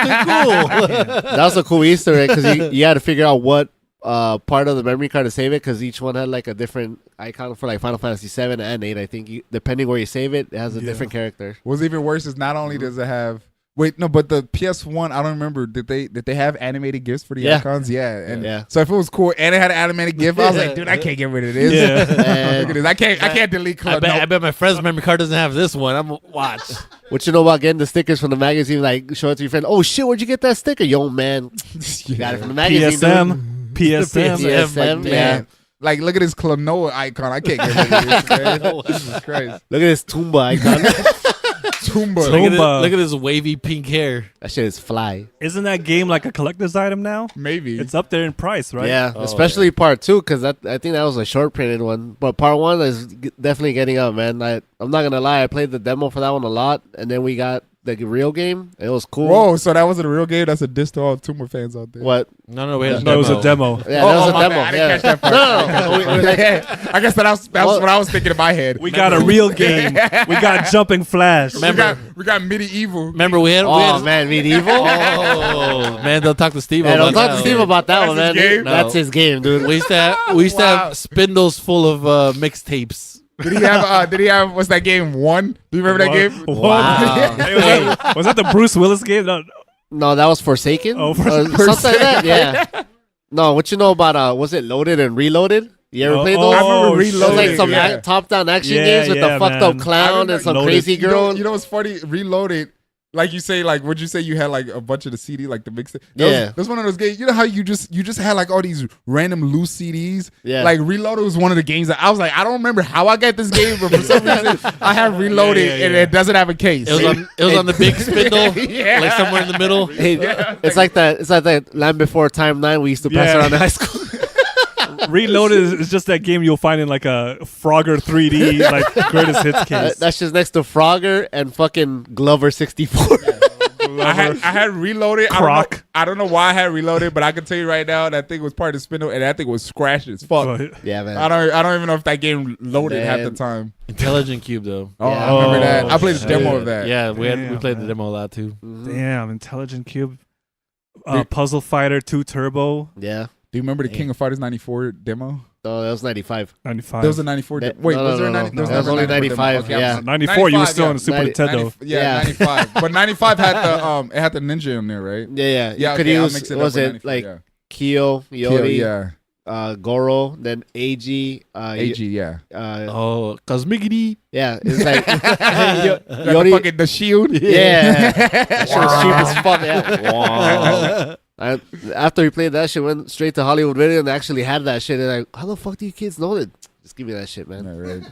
C: too cool.
E: That was a cool Easter egg because you had to figure out what part of the memory card to save it, because each one had like a different icon for like Final Fantasy 7 and 8. I think depending where you save it, it has a
D: Yeah.
E: different character.
B: What's even worse is not only does it have but the PS1, I don't remember, did they have animated GIFs for the
E: Yeah.
B: icons? Yeah, and
E: Yeah.
B: so if it was cool and it had an animated GIF, I was like, dude, I can't get rid of this.
D: Yeah.
B: Look at this. I can't delete.
C: I bet my friend's memory card doesn't have this one. I'm watch.
E: What you know about getting the stickers from the magazine? Like, show it to your friend. Oh shit, where'd you get that sticker? Yo, man, you got it from the magazine.
D: PSM, PSM.
E: PSM,
B: Like,
E: yeah.
B: man, like look at this Klonoa icon. I can't get rid of this, man. Jesus Christ.
E: Look at this Toomba icon.
B: Tumba.
D: Tumba.
C: Look at his wavy pink hair.
E: That shit is fly.
D: Isn't that game like a collector's item now?
B: Maybe.
D: It's up there in price, right?
E: Yeah,
C: Oh,
E: especially part 2 because I think that was a short printed one. But part 1 is definitely getting up, man. I'm not gonna lie, I played the demo for that one a lot, and then we got the real game. It was cool.
B: Whoa, so that wasn't a real game? That's a diss to all Tumba fans out there.
E: What?
C: No, we had
D: No, it was a demo.
E: Yeah, that was a
B: my
E: demo.
B: bad. I didn't
E: Yeah.
B: catch that part.
E: No.
B: I guess that was what I was thinking in my head.
D: We got a real game. We got Jumping Flash.
B: We got medieval.
C: Remember we had.
E: Oh man, medieval.
C: Oh man, don't talk to Steve.
E: Yeah, don't
C: about
E: talk to
C: that
E: Steve
C: one.
E: about that one, man.
B: his game?
E: That's
C: No.
E: his game, dude.
C: We used to have spindles full of mixtapes.
B: Did he have what's that game? One? Do you remember that game?
E: Wow.
D: Hey, was that the Bruce Willis game? No,
E: No, that was Forsaken.
D: Oh,
E: something like that. Yeah. No, what you know about was it Loaded and Reloaded? You ever played those?
B: I remember
D: Oh,
B: Reloaded.
E: It was like some
B: yeah.
E: top-down action
D: Yeah,
E: games with
D: yeah,
E: the fucked up
D: man.
E: clown and some
D: Loaded.
E: crazy girl.
B: You know what's funny? Reloaded. Like you say, like would you say you had like a bunch of the CD, like the mixtape?
E: Yeah.
B: That's one of those games. You know how you just had like all these random loose CDs.
E: Yeah.
B: Like Reloaded was one of the games that I was like, I don't remember how I got this game, but for some reason I have Reloaded
D: Yeah, yeah,
B: and
D: yeah.
B: it doesn't have a case.
C: It was on the big spindle,
B: Yeah.
C: like somewhere in the middle.
E: Hey, it's like that. It's like that Land Before Time 9 we used to pass
D: Yeah.
E: around in high school.
D: Reloaded is just that game you'll find in like a Frogger 3D like greatest hits case.
E: That's just next to Frogger and fucking Glover 64.
B: I had Reloaded.
D: Croc.
B: I don't know why I had Reloaded, but I can tell you right now that thing was part of the spindle, and that thing was scratched as fuck.
E: Yeah, man.
B: I don't even know if that game loaded half the
E: Man.
B: time.
C: Intelligent Cube though.
B: Oh,
E: Yeah.
B: I remember that.
D: Oh,
B: I played the
D: shit.
B: demo of that.
C: Yeah, we
D: Damn,
C: played the
D: man.
C: demo a lot too.
E: Mhm.
D: Damn, Intelligent Cube. Puzzle Fighter 2 Turbo
E: Yeah.
B: Do you remember the King of Fighters 94 demo?
E: No, that was 95.
D: 95.
B: There was a 94.
E: That-
B: Wait,
E: no,
B: was there a
E: no,
B: 90?
E: no.
B: There was
E: That was
B: never a
E: only
B: 94 demo.
E: 95,
B: Okay,
E: yeah.
B: I'm
D: 94, you were still on the Super
E: 90
D: Nintendo.
B: Yeah, 95. But 95 had the it had the ninja in there, right?
E: Yeah. You could
B: okay, I'll
E: use,
B: mix it up
E: was
B: with
E: it
B: 94,
E: like
B: yeah.
E: Kyo,
B: Kill,
E: Yori,
B: yeah.
E: Goro, then AG.
B: AG, yeah.
C: Oh, Cosmiggity.
E: Yeah, it's like
B: Got
E: Yori.
B: the fucking the shield.
E: Yeah. That shit was cheap as fuck. Yeah. After we played that shit, went straight to Hollywood Video and they actually had that shit. They're like, how the fuck do you kids know that? Just give me that shit, man.
B: Yeah, right.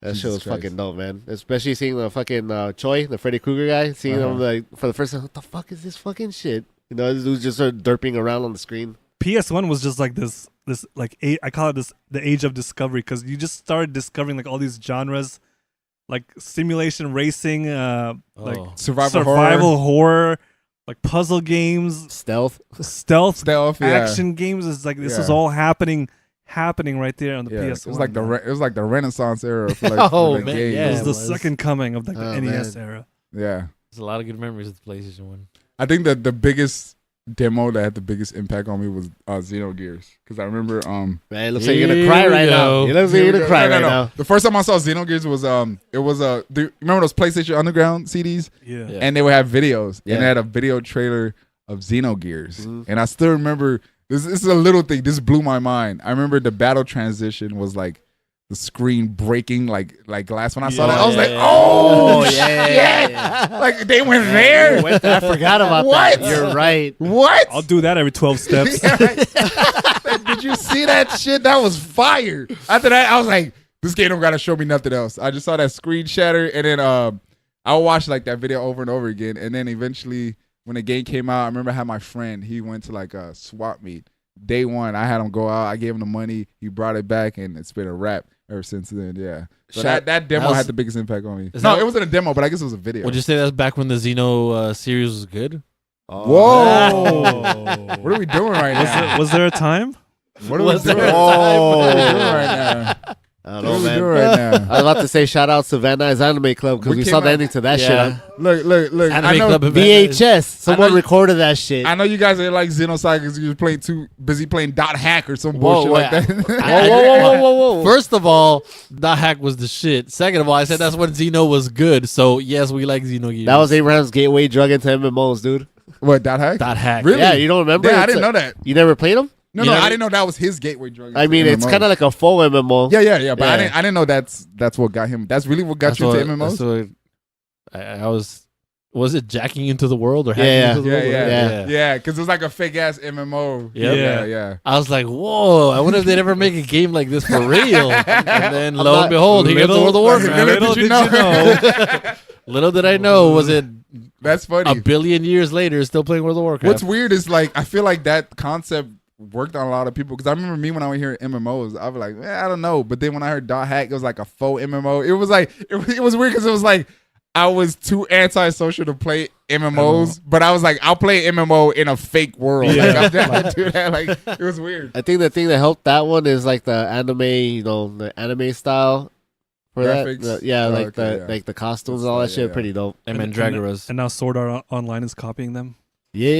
E: That shit
B: Jesus
E: was
B: Christ.
E: fucking dope, man. Especially seeing the fucking Choi, the Freddy Krueger guy, seeing him like for the first time. What the fuck is this fucking shit? You know, this dude just started derping around on the screen.
D: PS1 was just like this like I call it this the age of discovery because you just started discovering like all these genres, like simulation racing, like
C: Oh.
B: Survival
D: horror, like puzzle games,
E: Stealth.
D: stealth,
B: Stealth, yeah.
D: action games. Is like this is
B: Yeah.
D: all happening right there on the
B: Yeah,
D: PS1.
B: it was like
D: man.
B: it was like the Renaissance era for like,
C: Oh,
B: for the
C: man,
B: games.
C: yeah.
D: It was
C: it
D: the
C: was.
D: second coming of like the
E: Oh,
D: NES
E: man.
D: era.
B: Yeah.
C: There's a lot of good memories of the PlayStation 1.
B: I think that the biggest demo that had the biggest impact on me was Xenogears, because I remember
E: Man, it looks like you're
C: Here
E: gonna cry
C: we
E: right now.
C: go.
E: It looks like you're gonna cry right now.
B: The first time I saw Xenogears was it was do you remember those PlayStation Underground CDs?
D: Yeah.
C: Yeah.
B: And they would have videos,
E: Yeah.
B: and they had a video trailer of Xenogears,
E: Mhm.
B: and I still remember this is a little thing. This blew my mind. I remember the battle transition was like the screen breaking like glass. When I saw
D: Yeah.
B: that, I was like,
C: Yeah.
B: oh,
E: yeah.
B: like they went there.
E: I forgot about
B: What?
E: that. You're right.
B: What?
D: I'll do that every 12 steps.
B: Yeah, right. Did you see that shit? That was fire. After that, I was like, this game don't gotta show me nothing else. I just saw that screen shatter, and then I watched like that video over and over again. And then eventually, when the game came out, I remember I had my friend. He went to like a swap meet. Day one, I had him go out. I gave him the money. He brought it back, and it's been a wrap ever since then. Yeah. So
E: Shout-
B: that demo
C: that was-
B: had the biggest impact on me.
C: Is
B: No,
C: that-
B: it wasn't a demo, but I guess it was a video.
C: Would you say that's back when the Xeno series was good?
B: Whoa! What are we doing right now?
D: Was there a time?
B: What are
C: Was
B: we doing?
C: there a
B: What
E: time?
B: are we doing right now?
E: I don't
B: What
E: know,
B: are we
E: man.
B: doing right now?
E: I was about to say shout out to Van Nuys Anime Club because
B: We
E: we
B: came
E: saw the
B: out-
E: ending to that
C: Yeah.
B: Look.
C: Anime
B: I know,
C: Club event.
E: shit. VHS. Someone
B: you-
E: recorded that shit.
B: I know you guys ain't like Xenosaga because you were playing too busy playing Dot Hack or some
C: Whoa,
B: bullshit like
C: wait,
B: that.
E: Whoa.
C: First of all, the hack was the shit. Second of all, I said that's when Xeno was good. So yes, we like Xenogears.
E: That was Abraham's gateway drug into MMOs, dude.
B: What, Dot Hack?
C: Dot hack.
B: Really?
E: Yeah, you don't remember?
B: Yeah, I
E: It's
B: didn't
E: like-
B: know that.
E: You never played them?
B: No,
C: You
B: no,
C: never-
B: I didn't know that was his gateway drug.
E: I mean, it's kind of like a faux MMO.
B: yeah, but
E: Yeah.
B: I didn't know that's what got him. That's really what got you into MMOs.
C: That's what I was it jacking into the world or hacking
E: Yeah,
C: into the world?
E: yeah.
B: Yeah, because it was like a fake ass MMO.
C: Yep.
B: Yeah.
C: I was like, whoa, I wonder if they'd ever make a game like this for real. And then lo
E: not-
C: and behold, here comes the World of Warcraft.
B: Little did you know.
C: Little did I know, was it
B: That's funny.
C: a billion years later still playing World of Warcraft?
B: What's weird is like I feel like that concept worked on a lot of people because I remember me when I would hear MMOs, I was like, I don't know. But then when I heard dot hack, it was like a faux MMO. It was like it was weird because it was like I was too antisocial to play MMOs, but I was like, I'll play MMO in a fake world.
D: Yeah.
B: Like I'm down to do that. Like it was weird.
E: I think the thing that helped that one is like the anime, the anime style for
B: Graphics?
E: that. Yeah,
B: Oh,
E: like
B: okay,
E: the
B: yeah.
E: like the costumes and all that
B: Yeah,
E: shit,
B: yeah.
E: pretty dope.
C: And Mandragoras.
D: And now Sword Art Online is copying them.
E: Yeah.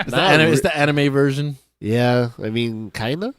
C: It's the anime version.
E: Yeah, I mean, kinda.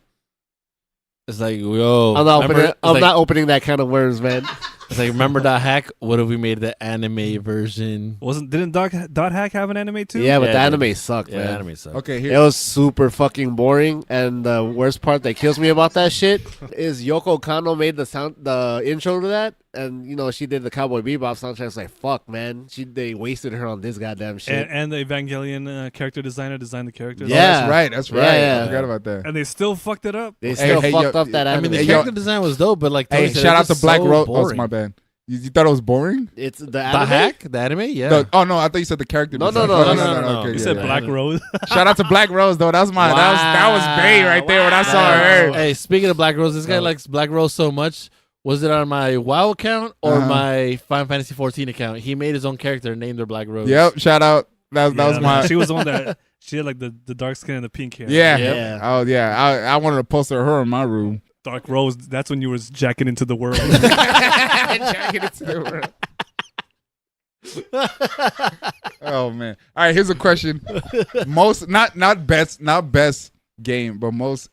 C: It's like, yo.
E: I'm not
C: remember-
E: opening.
C: it's
E: I'm
C: like,
E: not opening that kind of worms, man.
C: It's like, remember dot hack? What if we made the anime version?
D: Didn't Dot Hack have an anime too?
E: Yeah, but
C: Yeah,
E: the
C: dude.
E: anime sucked,
C: Yeah,
E: man.
C: anime sucks.
B: Okay,
E: It
B: here.
E: was super fucking boring, and the worst part that kills me about that shit is Yoko Kanno made the intro to that, and you know she did the Cowboy Bebop soundtrack. It's like fuck, man, they wasted her on this goddamn shit.
D: And the Evangelion character designer designed the characters.
B: Oh,
E: Yeah.
B: that's right. That's right.
E: Yeah, yeah.
B: I forgot about that.
D: And they still fucked it up.
E: They still
B: hey,
E: fucked
B: yo,
E: up that
C: I
E: anime.
C: mean, the
B: Hey, yo-
C: character design was dope, but like, Tony
B: Hey,
C: said,
B: shout
C: it
B: out
C: was
B: to
C: just
B: Black
C: so
B: Rose. Oh,
C: boring.
B: it's my bad. You thought it was boring?
E: It's the
C: Dot
E: anime.
C: hack? The anime? Yeah.
B: Oh no, I thought you said the character.
E: No,
B: design.
E: no,
C: no.
B: Okay,
D: You
B: yeah,
D: said
B: yeah.
D: Black Rose.
B: Shout out to Black Rose though. That was my that was Bay right there when I saw her.
C: Hey, speaking of Black Rose, this guy
B: Oh.
C: likes Black Rose so much. Was it on my WoW account or
B: Uh-huh.
C: my Final Fantasy 14 account? He made his own character and named her Black Rose.
B: Yep. Shout out. That was
D: Yeah,
B: my.
D: She was the one that she had like the dark skin and the pink hair.
B: Yeah.
E: Yeah.
B: Oh yeah. I wanted to poster her in my room.
D: Dark Rose. That's when you was jacking into the world.
B: Jacking into the world. Oh man. All right. Here's a question. Most not best game, but most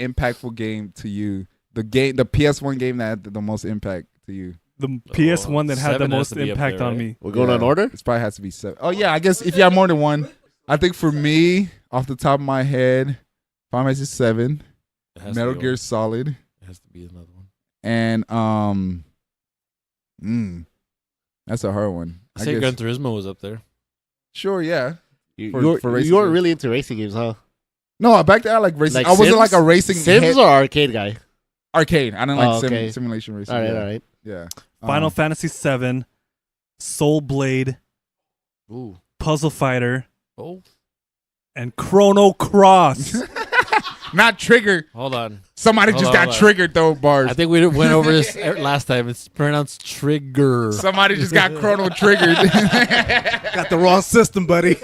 B: impactful game to you. The PS1 game that had the most impact to you.
D: The PS1 that had the
C: 7 has
D: most
C: to be up
D: impact
C: there,
D: on
C: right?
D: me.
E: We're going
B: Yeah.
E: on order.
B: It probably has to be 7. Oh yeah, I guess if you have more than one, I think for me, off the top of my head, Final Fantasy 7,
C: It has to
B: Metal
C: be
B: Gear
C: one.
B: Solid,
C: It has to be another one.
B: and that's a hard one.
C: I
B: I
C: say
B: guess.
C: Gran Turismo was up there.
B: Sure, yeah.
E: You
B: For
E: you
B: racing
E: weren't
B: games.
E: really into racing games, huh?
B: No, back then I like racing.
E: Like
B: I wasn't
E: Sims?
B: like a racing
E: Sims
B: head-
E: or arcade guy?
B: arcade. I didn't like
E: Oh, okay.
B: simulation racing.
E: All right,
B: yeah.
E: all right.
B: Yeah.
D: Final Fantasy 7, Soul Blade,
C: Ooh.
D: Puzzle Fighter,
C: Oh,
D: and Chrono Cross.
B: Not trigger.
C: hold on.
B: Somebody
C: Hold
B: just
C: on,
B: got
C: hold on.
B: triggered though, bars.
C: I think we went over this last time. It's pronounced trigger.
B: Somebody just got chrono triggered.
A: Got the wrong system, buddy.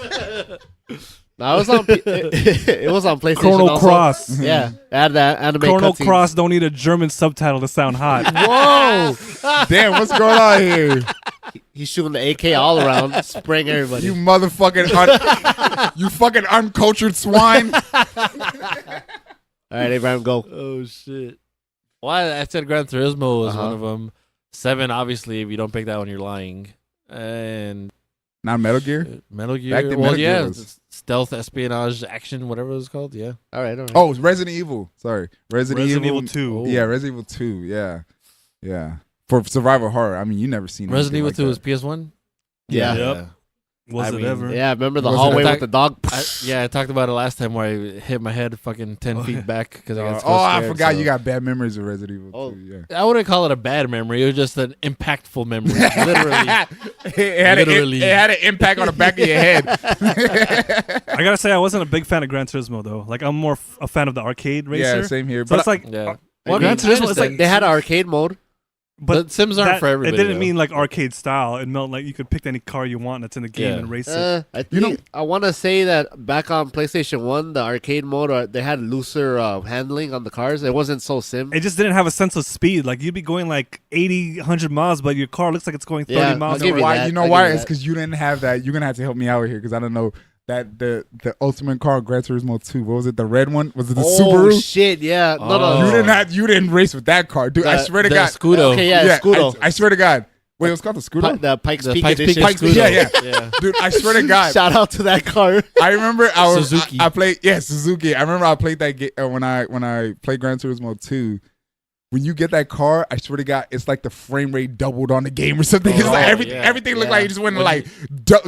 E: No, it was on. It was on PlayStation.
D: Chrono
E: also.
D: Cross.
E: Yeah, add that anime.
D: Chrono
E: cutscenes.
D: Cross don't need a German subtitle to sound hot.
C: Whoa!
B: Damn, what's going on here?
E: He's shooting the AK all around, spraying everybody.
B: You motherfucking you fucking uncultured swine.
E: All right, Abraham, go.
C: Oh shit! Well, I said Gran Turismo was
E: Uh-huh.
C: one of them. 7, obviously, if you don't pick that one, you're lying. And
B: Not Metal Gear.
C: Metal Gear.
B: Back then,
C: Well,
B: Metal Gear
C: yeah,
B: was-
C: it's stealth, espionage, action, whatever it was called. Yeah.
E: All right, all right.
B: Oh, it's Resident Evil. Sorry, Resident
D: Evil 2.
C: Oh.
B: Yeah, Resident Evil 2. Yeah, yeah. For survival horror. I mean, you never seen
C: Resident Evil
B: anything
C: 2
B: like
C: was PS1.
E: yeah.
D: Yep. Was
C: I
D: it
C: mean,
D: ever?
E: Yeah, remember the
B: Was it
E: hallway
C: attack-
E: with the dog?
C: I talked about it last time where I hit my head fucking 10
D: Oh,
C: feet
D: yeah.
C: back because I
B: that.
C: got so
B: I
C: scared,
B: forgot
C: so-
B: you got bad memories of Resident Evil
E: Oh.
B: 2. Yeah.
C: I wouldn't call it a bad memory. It was just an impactful memory. Literally.
B: It had an impact on the back of your head.
D: I gotta say, I wasn't a big fan of Gran Turismo though. Like, I'm more a fan of the arcade racer.
B: Yeah, same here.
D: So
B: But
D: it's like,
C: Yeah.
E: Well,
D: Gran
E: I mean,
D: Turismo is like
E: they had an arcade mode.
C: But Sims aren't
D: that-
C: for everybody.
D: It didn't
C: though.
D: mean like arcade style. It meant like you could pick any car you want that's in the game
C: Yeah.
D: and race it.
E: I
B: You know-
E: think I want to say that back on PlayStation 1, the arcade mode, they had looser handling on the cars. It wasn't so sim.
D: It just didn't have a sense of speed. Like, you'd be going like 80, 100 miles, but your car looks like it's going 30
E: Yeah,
D: miles
E: I'll give
D: per
E: you
D: hour.
E: that.
B: You know
E: I'll
B: why?
E: give you
B: It's
E: that.
B: because you didn't have that. You're gonna have to help me out here because I don't know that the ultimate car Gran Turismo 2. What was it? The red one? Was it the
E: oh
B: Subaru?
E: shit! Yeah, no,
C: Oh.
E: no.
B: You didn't race with that car, dude. I swear to
C: the
B: God.
C: Scudo.
E: Okay, yeah, Scudo.
B: I swear to God. Wait, it was called the Scudo.
E: The Pikes
C: The
E: Peak
C: Pikes Peak
E: edition.
B: Pikes Peak,
C: Scudo.
B: yeah. Dude, I swear to God.
E: Shout out to that car.
B: I remember
C: Suzuki.
B: I played Suzuki. I remember I played that game when I played Gran Turismo 2. when you get that car, I swear to God, it's like the frame rate doubled on the game or something. It's
C: Oh,
B: like
C: yeah.
B: everything looked
E: Yeah.
B: like it just went
C: When
B: like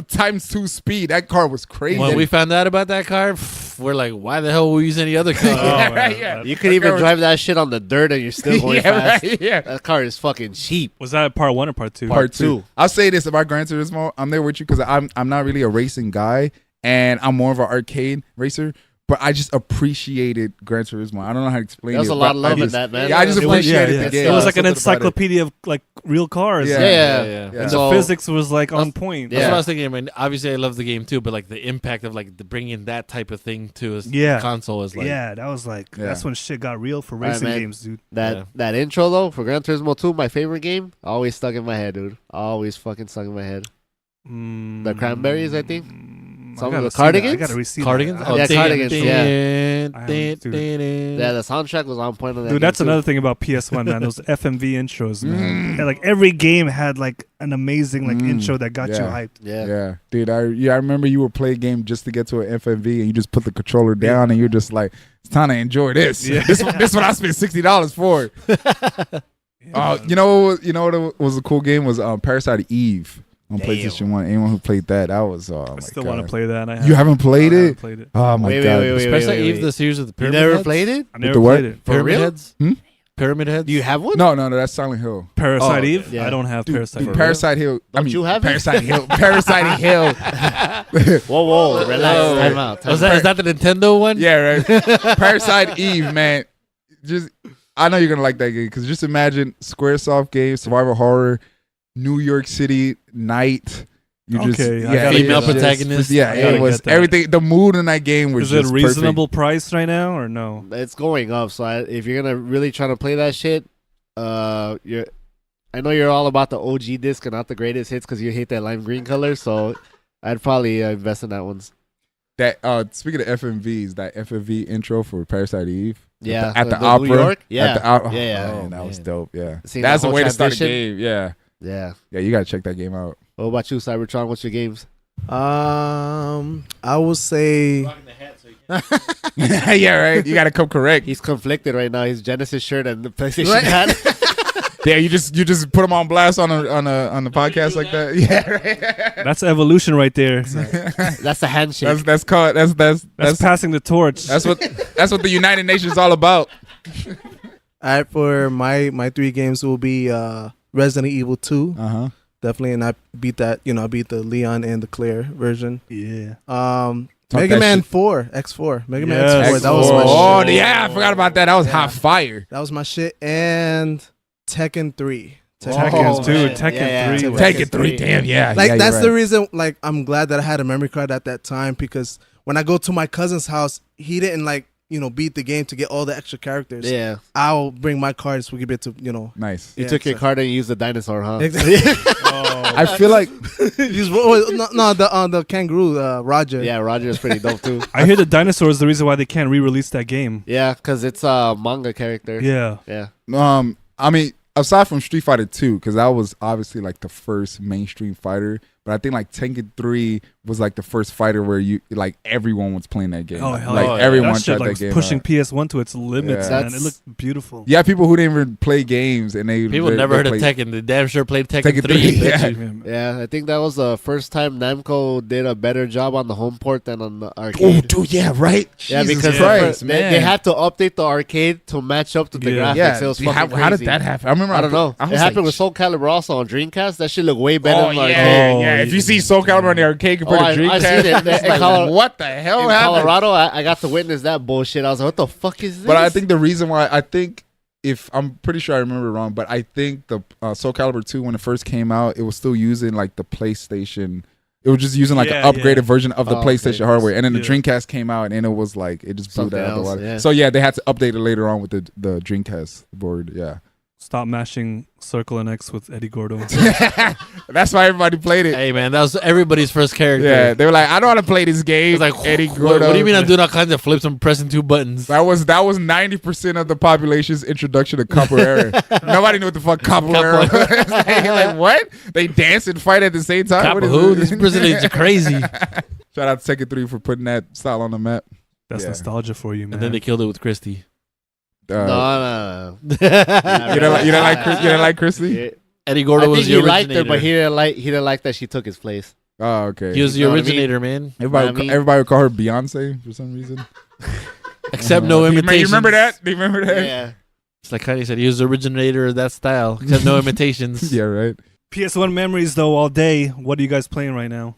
B: times 2 speed. That car was crazy.
C: When we found out about that car, we're like, why the hell would we use any other car?
B: yeah,
D: man.
B: right, yeah.
E: You could
B: That
E: even
B: car was-
E: drive that shit on the dirt and you're still going
B: yeah,
E: fast.
B: right, yeah.
E: That car is fucking cheap.
D: Was that part 1 or part 2?
B: Part two.
E: two.
B: I'll say this about Gran Turismo. I'm there with you because I'm not really a racing guy, and I'm more of an arcade racer. But I just appreciated Gran Turismo. I don't know how to explain
E: There was
B: it.
E: a lot
B: but
E: of love
B: I
E: in
B: just-
E: that, man.
B: Yeah, I just
D: It was,
B: appreciated
E: yeah.
B: the game.
D: It was like an
B: Something about it.
D: encyclopedia of like real cars.
B: Yeah.
E: Yeah.
C: Yeah.
D: And
E: So-
D: the physics was like on point.
C: That's
E: Yeah.
C: what I was thinking. I mean, obviously, I love the game too, but like the impact of like the bringing that type of thing to a
D: Yeah.
C: console is like,
D: Yeah, that was like
B: Yeah.
D: that's when shit got real for
E: Right,
D: racing
E: man.
D: games, dude.
E: That
C: Yeah.
E: that intro though for Gran Turismo 2, my favorite game, always stuck in my head, dude. Always fucking stuck in my head. The Cranberries, I think?
D: I
E: Some of
D: gotta
E: the
D: see that.
E: Cardigans?
D: I gotta receive
C: Cardigans.
D: that.
C: Oh,
E: Yeah,
C: ding,
E: Cardigans,
C: ding,
E: yeah.
C: ding,
D: Dude.
C: ding.
E: Yeah, the soundtrack was on point on that.
D: Dude,
E: game,
D: that's
E: too.
D: another thing about PS1, man. Those FMV intros, man. Yeah, like every game had like an amazing like intro that got you
B: Yeah.
D: hyped.
E: Yeah.
B: Yeah, dude. I remember you would play a game just to get to an FMV, and you just put the controller down, and you're just like, "It's time to enjoy this."
D: Yeah.
B: This what I spent $60 for. You know what was a cool game was Parasite Eve on
E: Damn.
B: PlayStation 1. Anyone who played that, that was
D: I still want to play that.
B: You haven't played
D: I haven't
B: it?
D: played it.
B: Oh my
E: Wait,
B: god!
E: wait, wait,
C: Especially
E: wait,
C: Eve,
E: wait.
C: the series of the
E: You
C: pyramid
E: never
C: heads?
E: played it?
D: I never
B: what?
D: played it.
E: For
C: Pyramid
E: real?
C: heads?
B: Hmm?
C: Pyramid heads?
E: Do you have one?
B: No, that's Silent Hill.
D: Parasite
C: Oh,
D: Eve?
E: yeah.
D: I don't have
B: Dude,
D: Parasite.
B: dude, Parasite Hill.
E: Don't you have it?
B: Parasite Hill? Parasite Hill.
E: Whoa, relax.
B: Oh.
E: Time out. Time
C: Was
E: out.
C: that, is that the Nintendo one?
B: Yeah, right. Parasite Eve, man. Just, I know you're gonna like that game because just imagine SquareSoft game, survival horror, New York City night. You just,
D: Okay, I
B: yeah,
D: gotta
C: Female
B: it was just-
C: protagonist.
B: Yeah,
D: I gotta
B: it was
D: get that.
B: everything. The mood in that game was
D: Is it a
B: just
D: reasonable price right now or no?
E: It's going up. So if you're gonna really try to play that shit, you're. I know you're all about the OG disc and not the greatest hits because you hate that lime green color. So I'd probably invest in that one.
B: That speaking of FMVs, that FMV intro for Parasite Eve.
E: Yeah,
B: at the
E: New
B: opera.
E: York? Yeah.
B: At the opera.
E: Yeah, yeah.
B: Oh, man, that was dope. Yeah,
E: Seeing
B: that's
E: the
B: the
E: whole
B: way to start a
E: transition.
B: game. Yeah,
E: Yeah.
B: yeah. You gotta check that game out.
E: What about you, Cybertron? What's your games?
A: I would say
B: Yeah, right. You gotta come correct.
E: He's conflicted right now. His Genesis shirt and the PlayStation
A: Right.
E: hat.
B: Yeah, you just put them on blast on the podcast like that. Yeah, right.
D: That's evolution right there.
E: That's a handshake.
B: That's called
D: That's passing the torch.
B: that's what the United Nations is all about.
A: all right for my 3 games will be Resident Evil 2
B: Uh-huh.
A: definitely, and I beat that. I beat the Leon and the Claire version.
D: yeah.
B: Talk
A: Mega
B: that
A: Man
B: shit.
A: 4 X4 Mega Man
D: Yes.
A: X4 that was my
B: Oh,
A: shit.
B: yeah, I forgot about that. That was hot fire.
A: That was my shit. And Tekken 3.
D: Tekken, dude.
E: man.
D: Tekken
E: Yeah,
D: 3.
E: yeah.
D: was-
B: Tekken 3, damn, yeah.
A: Like
B: yeah,
A: that's
B: you're
A: the
B: right.
A: reason. Like I'm glad that I had a memory card at that time because when I go to my cousin's house, he didn't beat the game to get all the extra characters.
E: Yeah.
A: I'll bring my cards. We can be able to
B: Nice.
E: You
A: Yeah,
E: took your
A: so-
E: card and you used the dinosaur, huh?
A: Exactly.
B: I feel like
A: the kangaroo Roger.
E: Yeah, Roger is pretty dope too.
D: I hear the dinosaur is the reason why they can't re-release that game.
E: Yeah, because it's a manga character.
D: Yeah.
E: Yeah.
B: I mean, aside from Street Fighter 2, because that was obviously like the first mainstream fighter, but I think like Tekken 3 was like the first fighter where everyone was playing that game.
D: Oh hell
B: like
D: yeah.
B: everyone
D: that shit
B: tried
D: like
B: that game.
D: pushing
B: out.
D: PS1 to its limits,
B: Yeah.
D: man. It looked beautiful.
B: Yeah, people who didn't even play games and
C: People never heard of Tekken. They damn sure played Tekken,
B: Tekken
C: 3.
B: 3. Yeah.
E: Yeah, I think that was the first time Namco did a better job on the home port than on the
B: Oh,
E: arcade.
B: dude, yeah, right.
E: Yeah,
B: Jesus
E: because
B: Christ,
E: they,
B: man.
E: they had to update the arcade to match up to the
D: Yeah.
E: graphics.
B: Yeah,
E: It was
B: dude,
E: fucking
B: how did
E: crazy.
B: that happen? I remember.
E: I don't know.
B: I
E: It
B: was
E: happened
B: like,
E: with Soul Calibur also on Dreamcast. That shit looked way better
B: Oh
E: than the
B: yeah,
E: arcade.
D: Oh,
B: yeah. If you see Soul Calibur in the arcade compared
E: Oh,
B: to
E: I
B: Dreamcast,
E: seen it.
B: it's
E: In
B: like,
E: Colo-
B: what the hell
E: In
B: happened?
E: Colorado, I got to witness that bullshit. I was like, what the fuck is this?
B: But I think the reason why if I'm pretty sure I remember wrong, but I think the Soul Calibur 2 when it first came out, it was still using like the PlayStation. It was just using like
D: Yeah,
B: an upgraded
D: yeah.
B: version of the
E: Oh, okay.
B: PlayStation hardware, and then the
D: Yeah.
B: Dreamcast came out, and it was like it just blew
E: Something
B: that out of the
E: else,
B: water.
E: yeah.
B: So yeah, they had to update it later on with the Dreamcast board. Yeah,
D: Stop mashing circle and X with Eddie Gordo.
B: that's why everybody played it.
C: Hey, man, that was everybody's first character.
B: Yeah, they were like, I don't want to play this game.
C: It's like,
B: Eddie
C: what,
B: Gordo.
C: what do you mean I'm doing all kinds of flips and pressing 2 buttons?
B: That was 90% of the population's introduction to Capoeira. Nobody knew what the fuck Capoeira was. Like, what? They dance and fight at the same time?
C: Kappa
B: What is
C: who?
B: this?
C: These Brazilians are crazy.
B: Shout out to Tekken 3 for putting that style on the map.
D: That's
B: Yeah.
D: nostalgia for you, man.
C: And then they killed it with Christy.
E: No.
B: You didn't like Chrissy?
E: Yeah.
C: Eddie
E: I
C: Gordo
E: think
C: was the
E: he liked her,
C: originator.
E: but he didn't like that she took his place.
B: Oh, okay.
C: He was the
E: You know what I mean?
C: originator, man.
B: Everybody,
E: I mean-
B: everybody would call her Beyonce for some reason.
C: Except no
B: Do you
C: imitations.
B: remember that? Do you remember that?
E: Yeah.
C: It's like Kanye said, he was the originator of that style. Except no imitations.
B: Yeah, right.
D: PS1 memories though all day. What are you guys playing right now?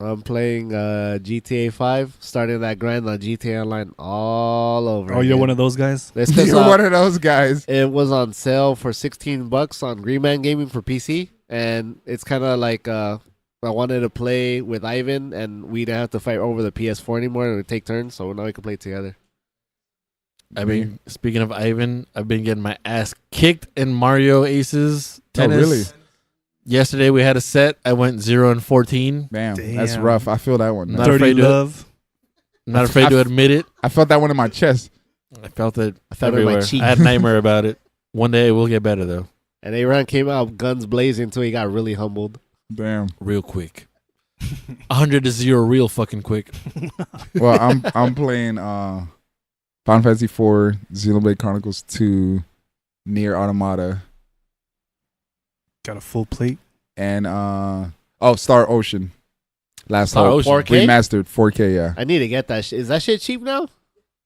E: I'm playing GTA 5, starting that grind on GTA Online all over.
D: Oh, you're
E: again.
D: one of those guys.
E: It's 'cause,
B: You're one of those guys.
E: it was on sale for $16 on Green Man Gaming for PC, and it's kind of like I wanted to play with Ivan, and we didn't have to fight over the PS4 anymore. And we take turns, so now we can play together.
C: I mean, speaking of Ivan, I've been getting my ass kicked in Mario Aces tennis.
B: Oh, really?
C: Yesterday we had a set. I went 0-14.
B: Damn, that's
D: Damn.
B: rough. I feel that one.
C: Not
D: Dirty
C: afraid to-
D: love.
C: I'm not afraid to admit it.
B: I felt that one in my chest.
C: I felt it
E: felt it in my
C: everywhere.
E: cheek.
C: I had a nightmare about it. One day it will get better though,
E: And Aaron came out guns blazing until he got really humbled.
B: Damn.
C: real quick. 100 to 0, real fucking quick.
B: Well, I'm playing Final Fantasy 4, Xenoblade Chronicles 2, Nier Automata,
D: Got a full plate.
B: and Star Ocean. Last
C: Star
B: Hope.
C: Ocean.
E: 4K?
B: Remastered 4K. Yeah.
E: I need to get that shit. Is that shit cheap now?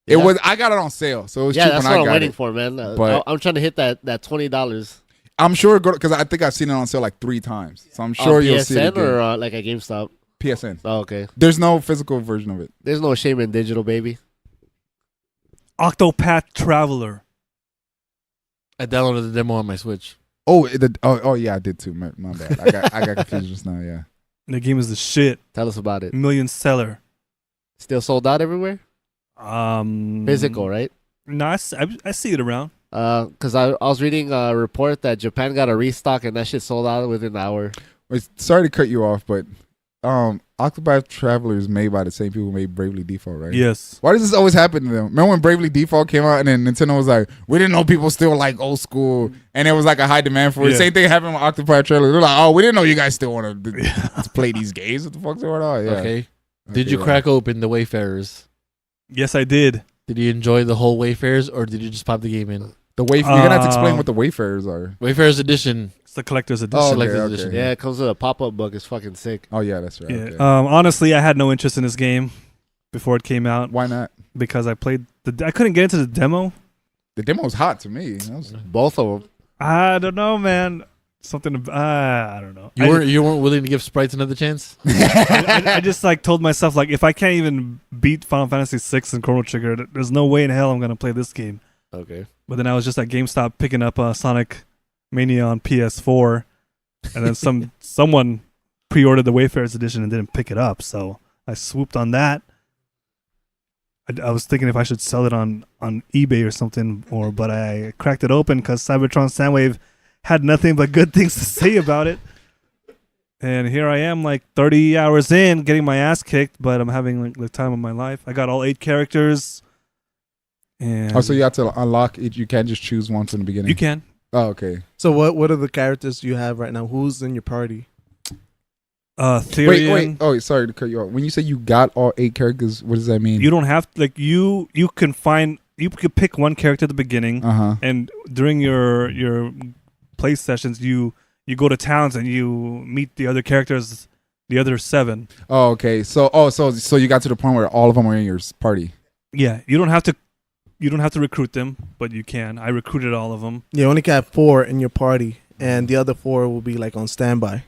B: It was. I got it on sale, so it was
E: Yeah,
B: cheap
E: that's
B: when
E: what
B: I
E: I'm
B: got
E: waiting
B: it.
E: for, man.
B: But-
E: I'm trying to hit that $20.
B: I'm sure because I think I've seen it on sale like 3 times, so I'm sure
E: On
B: you'll see it
E: PSN
B: again.
E: or like a GameStop?
B: PSN.
E: Oh, okay.
B: There's no physical version of it.
E: There's no shame in digital, baby.
D: Octopath Traveler.
C: I downloaded the demo on my Switch.
B: Oh yeah, I did too. My bad. I got confused just now. Yeah.
D: The game is the shit.
E: Tell us about it.
D: Million seller.
E: Still sold out everywhere? Physical, right?
D: No, I see it around.
E: Because I was reading a report that Japan got a restock and that shit sold out within an hour.
B: Wait, sorry to cut you off, but Octopath Traveler is made by the same people who made Bravely Default, right?
D: Yes.
B: Why does this always happen to them? Remember when Bravely Default came out and then Nintendo was like, we didn't know people still like old school, and it was like a high demand for it.
D: Yeah.
B: Same thing happened with Octopath Traveler. They're like, oh, we didn't know you guys still want to play these games. What the fuck's going on? Yeah.
C: Okay. Did
B: Okay,
C: you
B: yeah.
C: crack open the Wayfarers?
D: Yes, I did.
C: Did you enjoy the whole Wayfarers, or did you just pop the game in?
B: You're gonna have to explain what the Wayfarers are.
C: Wayfarers Edition.
D: It's the collector's
B: Oh,
D: edition.
C: Selected
B: okay.
C: edition.
E: Yeah, it comes with a pop-up book. It's fucking sick.
B: Oh yeah, that's right.
D: Yeah.
B: Okay.
D: Honestly, I had no interest in this game before it came out
B: Why not?
D: because I couldn't get into the demo.
B: The demo was hot to me. That was-
E: Both of them.
D: I don't know, man. I don't know.
C: You weren't willing to give sprites another chance?
D: I just like told myself like if I can't even beat Final Fantasy 6 and Chrono Trigger, there's no way in hell I'm gonna play this game.
E: Okay.
D: But then I was just at GameStop picking up Sonic Mania on PS4, and then someone pre-ordered the Wayfarers edition and didn't pick it up, so I swooped on that. I was thinking if I should sell it on eBay or something, but I cracked it open because Cybertron Soundwave had nothing but good things to say about it. And here I am, like 30 hours in, getting my ass kicked, but I'm having like the time of my life. I got all 8 characters. And
B: Oh, so you have to unlock it. You can't just choose one from the beginning.
D: you can.
B: Oh, okay.
A: So what are the characters you have right now? Who's in your party?
D: Therian.
B: Wait. Oh, sorry to cut you off. When you say you got all 8 characters, what does that mean?
D: You don't have to, like you can could pick one character at the beginning, and during your play sessions you go to towns and you meet the other characters, the other 7.
B: Oh, okay. So you got to the point where all of them are in your party.
D: Yeah, you don't have to recruit them, but you can. I recruited all of them.
A: You only got 4 in your party, and the other 4 will be like on standby.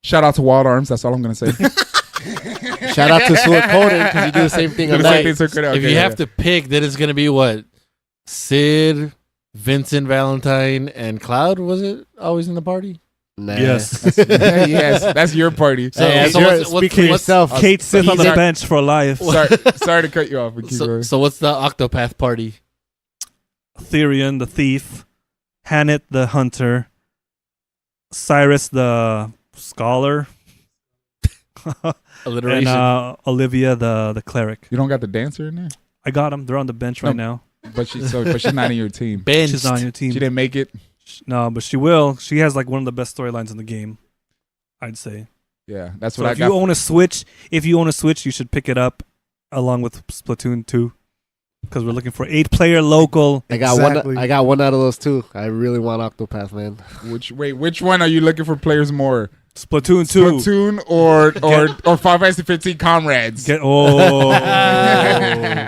B: Shout out to Wild Arms. That's all I'm gonna say.
E: Shout out to Suicoden because you do the same thing
B: Do
E: on
B: the same
E: night.
B: thing, okay,
C: If you have to pick, then it's going to be what? Sid, Vincent Valentine, and Cloud, was it always in the party?
E: Nah.
D: Yes.
B: yes, that's your party.
C: So,
E: Hey,
C: so
E: you're-
C: what's
E: speak for yourself.
D: Kate sits on the
B: sorry.
D: bench for life.
B: Sorry to cut you off. But keep going.
C: So what's the Octopath party?
D: Therian the thief, Hannet the hunter, Cyrus the scholar,
C: Alliteration.
D: and Olivia the cleric.
B: You don't got the dancer in there,
D: I got them. They're on the bench right now.
B: but she's not in your team.
C: Benched.
D: She's on your team.
B: She didn't make it.
D: No, but she will. She has like one of the best storylines in the game, I'd say.
B: Yeah, that's
D: So
B: what I
D: if
B: got.
D: you own a Switch, you should pick it up along with Splatoon 2. because we're looking for 8-player local.
E: I got
A: Exactly.
E: one. I got one out of those two. I really want Octopath, man.
B: Which one are you looking for players more?
D: Splatoon 2.
B: Splatoon or Final Fantasy 15 Comrades?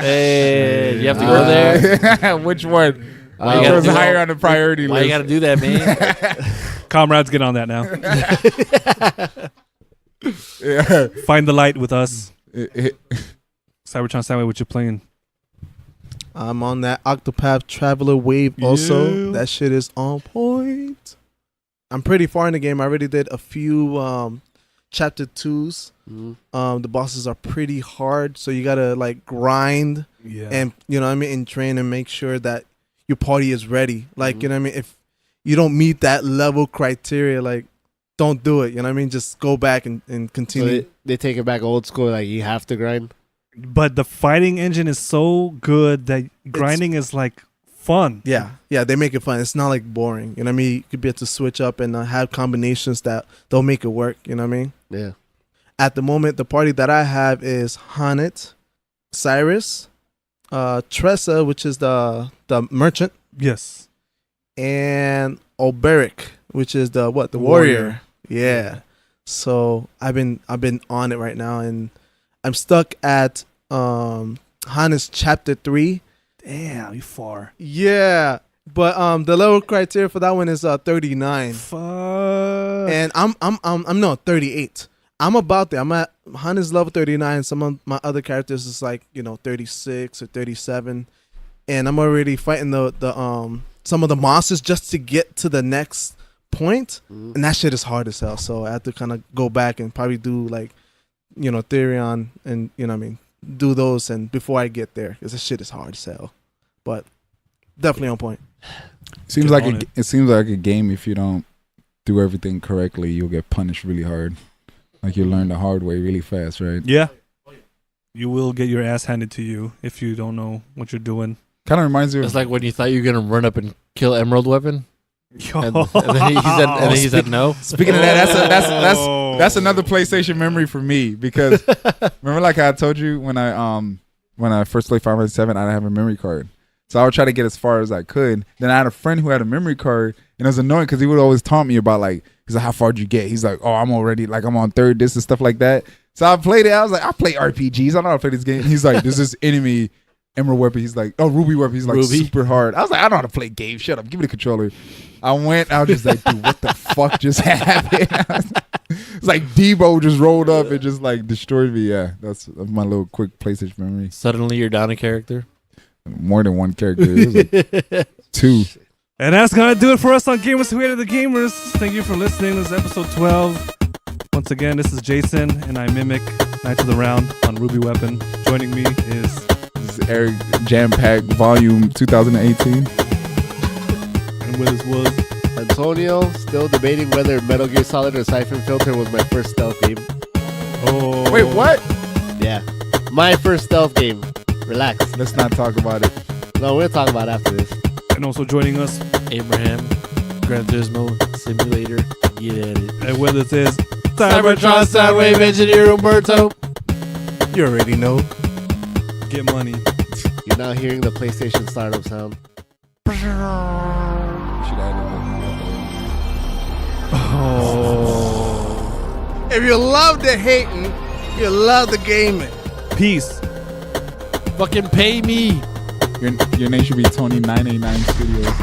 C: Hey, you have to go there.
B: Which one?
C: Why you
B: Which
C: gotta
B: one's
C: do
B: higher
C: all-
B: on the priority
C: Why you
B: list?
C: got to do that, man?
D: Comrades, get on that now.
B: Yeah.
D: Find the light with us.
B: It-
D: Cybertron Soundwave, what you playing?
A: I'm on that Octopath Traveler wave also.
D: Yeah.
A: That shit is on point. I'm pretty far in the game. I already did a few chapter 2s.
E: Mhm.
A: The bosses are pretty hard, so you gotta like grind
D: Yeah.
A: and you know what I mean, and train and make sure that your party is ready. Like
E: Mhm.
A: you know what I mean. If you don't meet that level criteria, like don't do it. You know what I mean. Just go back and
E: So
A: continue.
E: they take it back old school. Like you have to grind.
D: But the fighting engine is so good that grinding is like fun.
A: Yeah, they make it fun. It's not like boring. You know what I mean? You could be able to switch up and have combinations that they'll make it work. You know what I mean?
E: Yeah.
A: At the moment, the party that I have is Hanet, Cyrus, Tressa, which is the merchant,
D: Yes.
A: and Oberic, which is the warrior.
D: Warrior.
A: Yeah. So I've been on it right now, and I'm stuck at Hanet's chapter 3.
D: Damn, you far.
A: Yeah, but the level criteria for that one is 39,
D: Fuck.
A: and I'm no 38. I'm about there. I'm at Hannes level 39. Some of my other characters is like 36 or 37, and I'm already fighting the some of the monsters just to get to the next point,
E: Mhm.
A: and that shit is hard as hell. So I have to kind of go back and probably do like Therion and what I mean, do those and before I get there, because this shit is hard as hell, but definitely on point.
B: Seems
D: Get
B: like
D: on
B: it seems like a game. If you don't do everything correctly, you'll get punished really hard. Like you learn the hard way really fast, right?
D: Yeah. You will get your ass handed to you if you don't know what you're doing.
B: Kind of reminds me of
C: It's like when you thought you were gonna run up and kill Emerald Weapon, and then he said no.
B: Speaking of that, that's another PlayStation memory for me, because remember, like I told you, when I first played Final Fantasy 7, I didn't have a memory card, so I would try to get as far as I could. Then I had a friend who had a memory card, and it was annoying because he would always taunt me about like, he's like, how far did you get? He's like, oh, I'm already like I'm on third this and stuff like that. So I played it. I was like, I play RPGs. I know how to play this game. He's like, there's this enemy. Emerald Weapon, he's like, oh, Ruby Weapon, he's like
C: Ruby.
B: super hard. I was like, I know how to play games. Shut up, give me the controller. I was just like, dude, what the fuck just happened? It's like Debo just rolled up and just like destroyed me. Yeah, that's my little quick PlayStation memory.
C: Suddenly you're down a character.
B: More than one character. It was like 2.
D: And that's going to do it for us on Gamers Who Hated the Gamers. Thank you for listening. This is episode 12. Once again, this is Jason, and I mimic Knights of the Round on Ruby Weapon. Joining me is...
B: This is Eric Jam Pack Volume 2018.
D: And with us was...
E: Antonio still debating whether Metal Gear Solid or Siphon Filter was my first stealth game.
D: Oh.
B: Wait, what?
E: Yeah, my first stealth game. Relax.
B: Let's not talk about it.
E: No, we'll talk about it after this.
D: And also joining us,
C: Abraham, Gran Turismo Simulator. Get at it.
D: and with us is...
C: Cybertron Soundwave Engineer Umberto.
A: You already know.
D: Get money.
E: You're now hearing the PlayStation startup sound.
B: You should add
D: Oh.
A: If you love the hating, you love the gaming.
D: Peace.
C: Fucking pay me.
B: it. Your name should be Tony 989 Studios.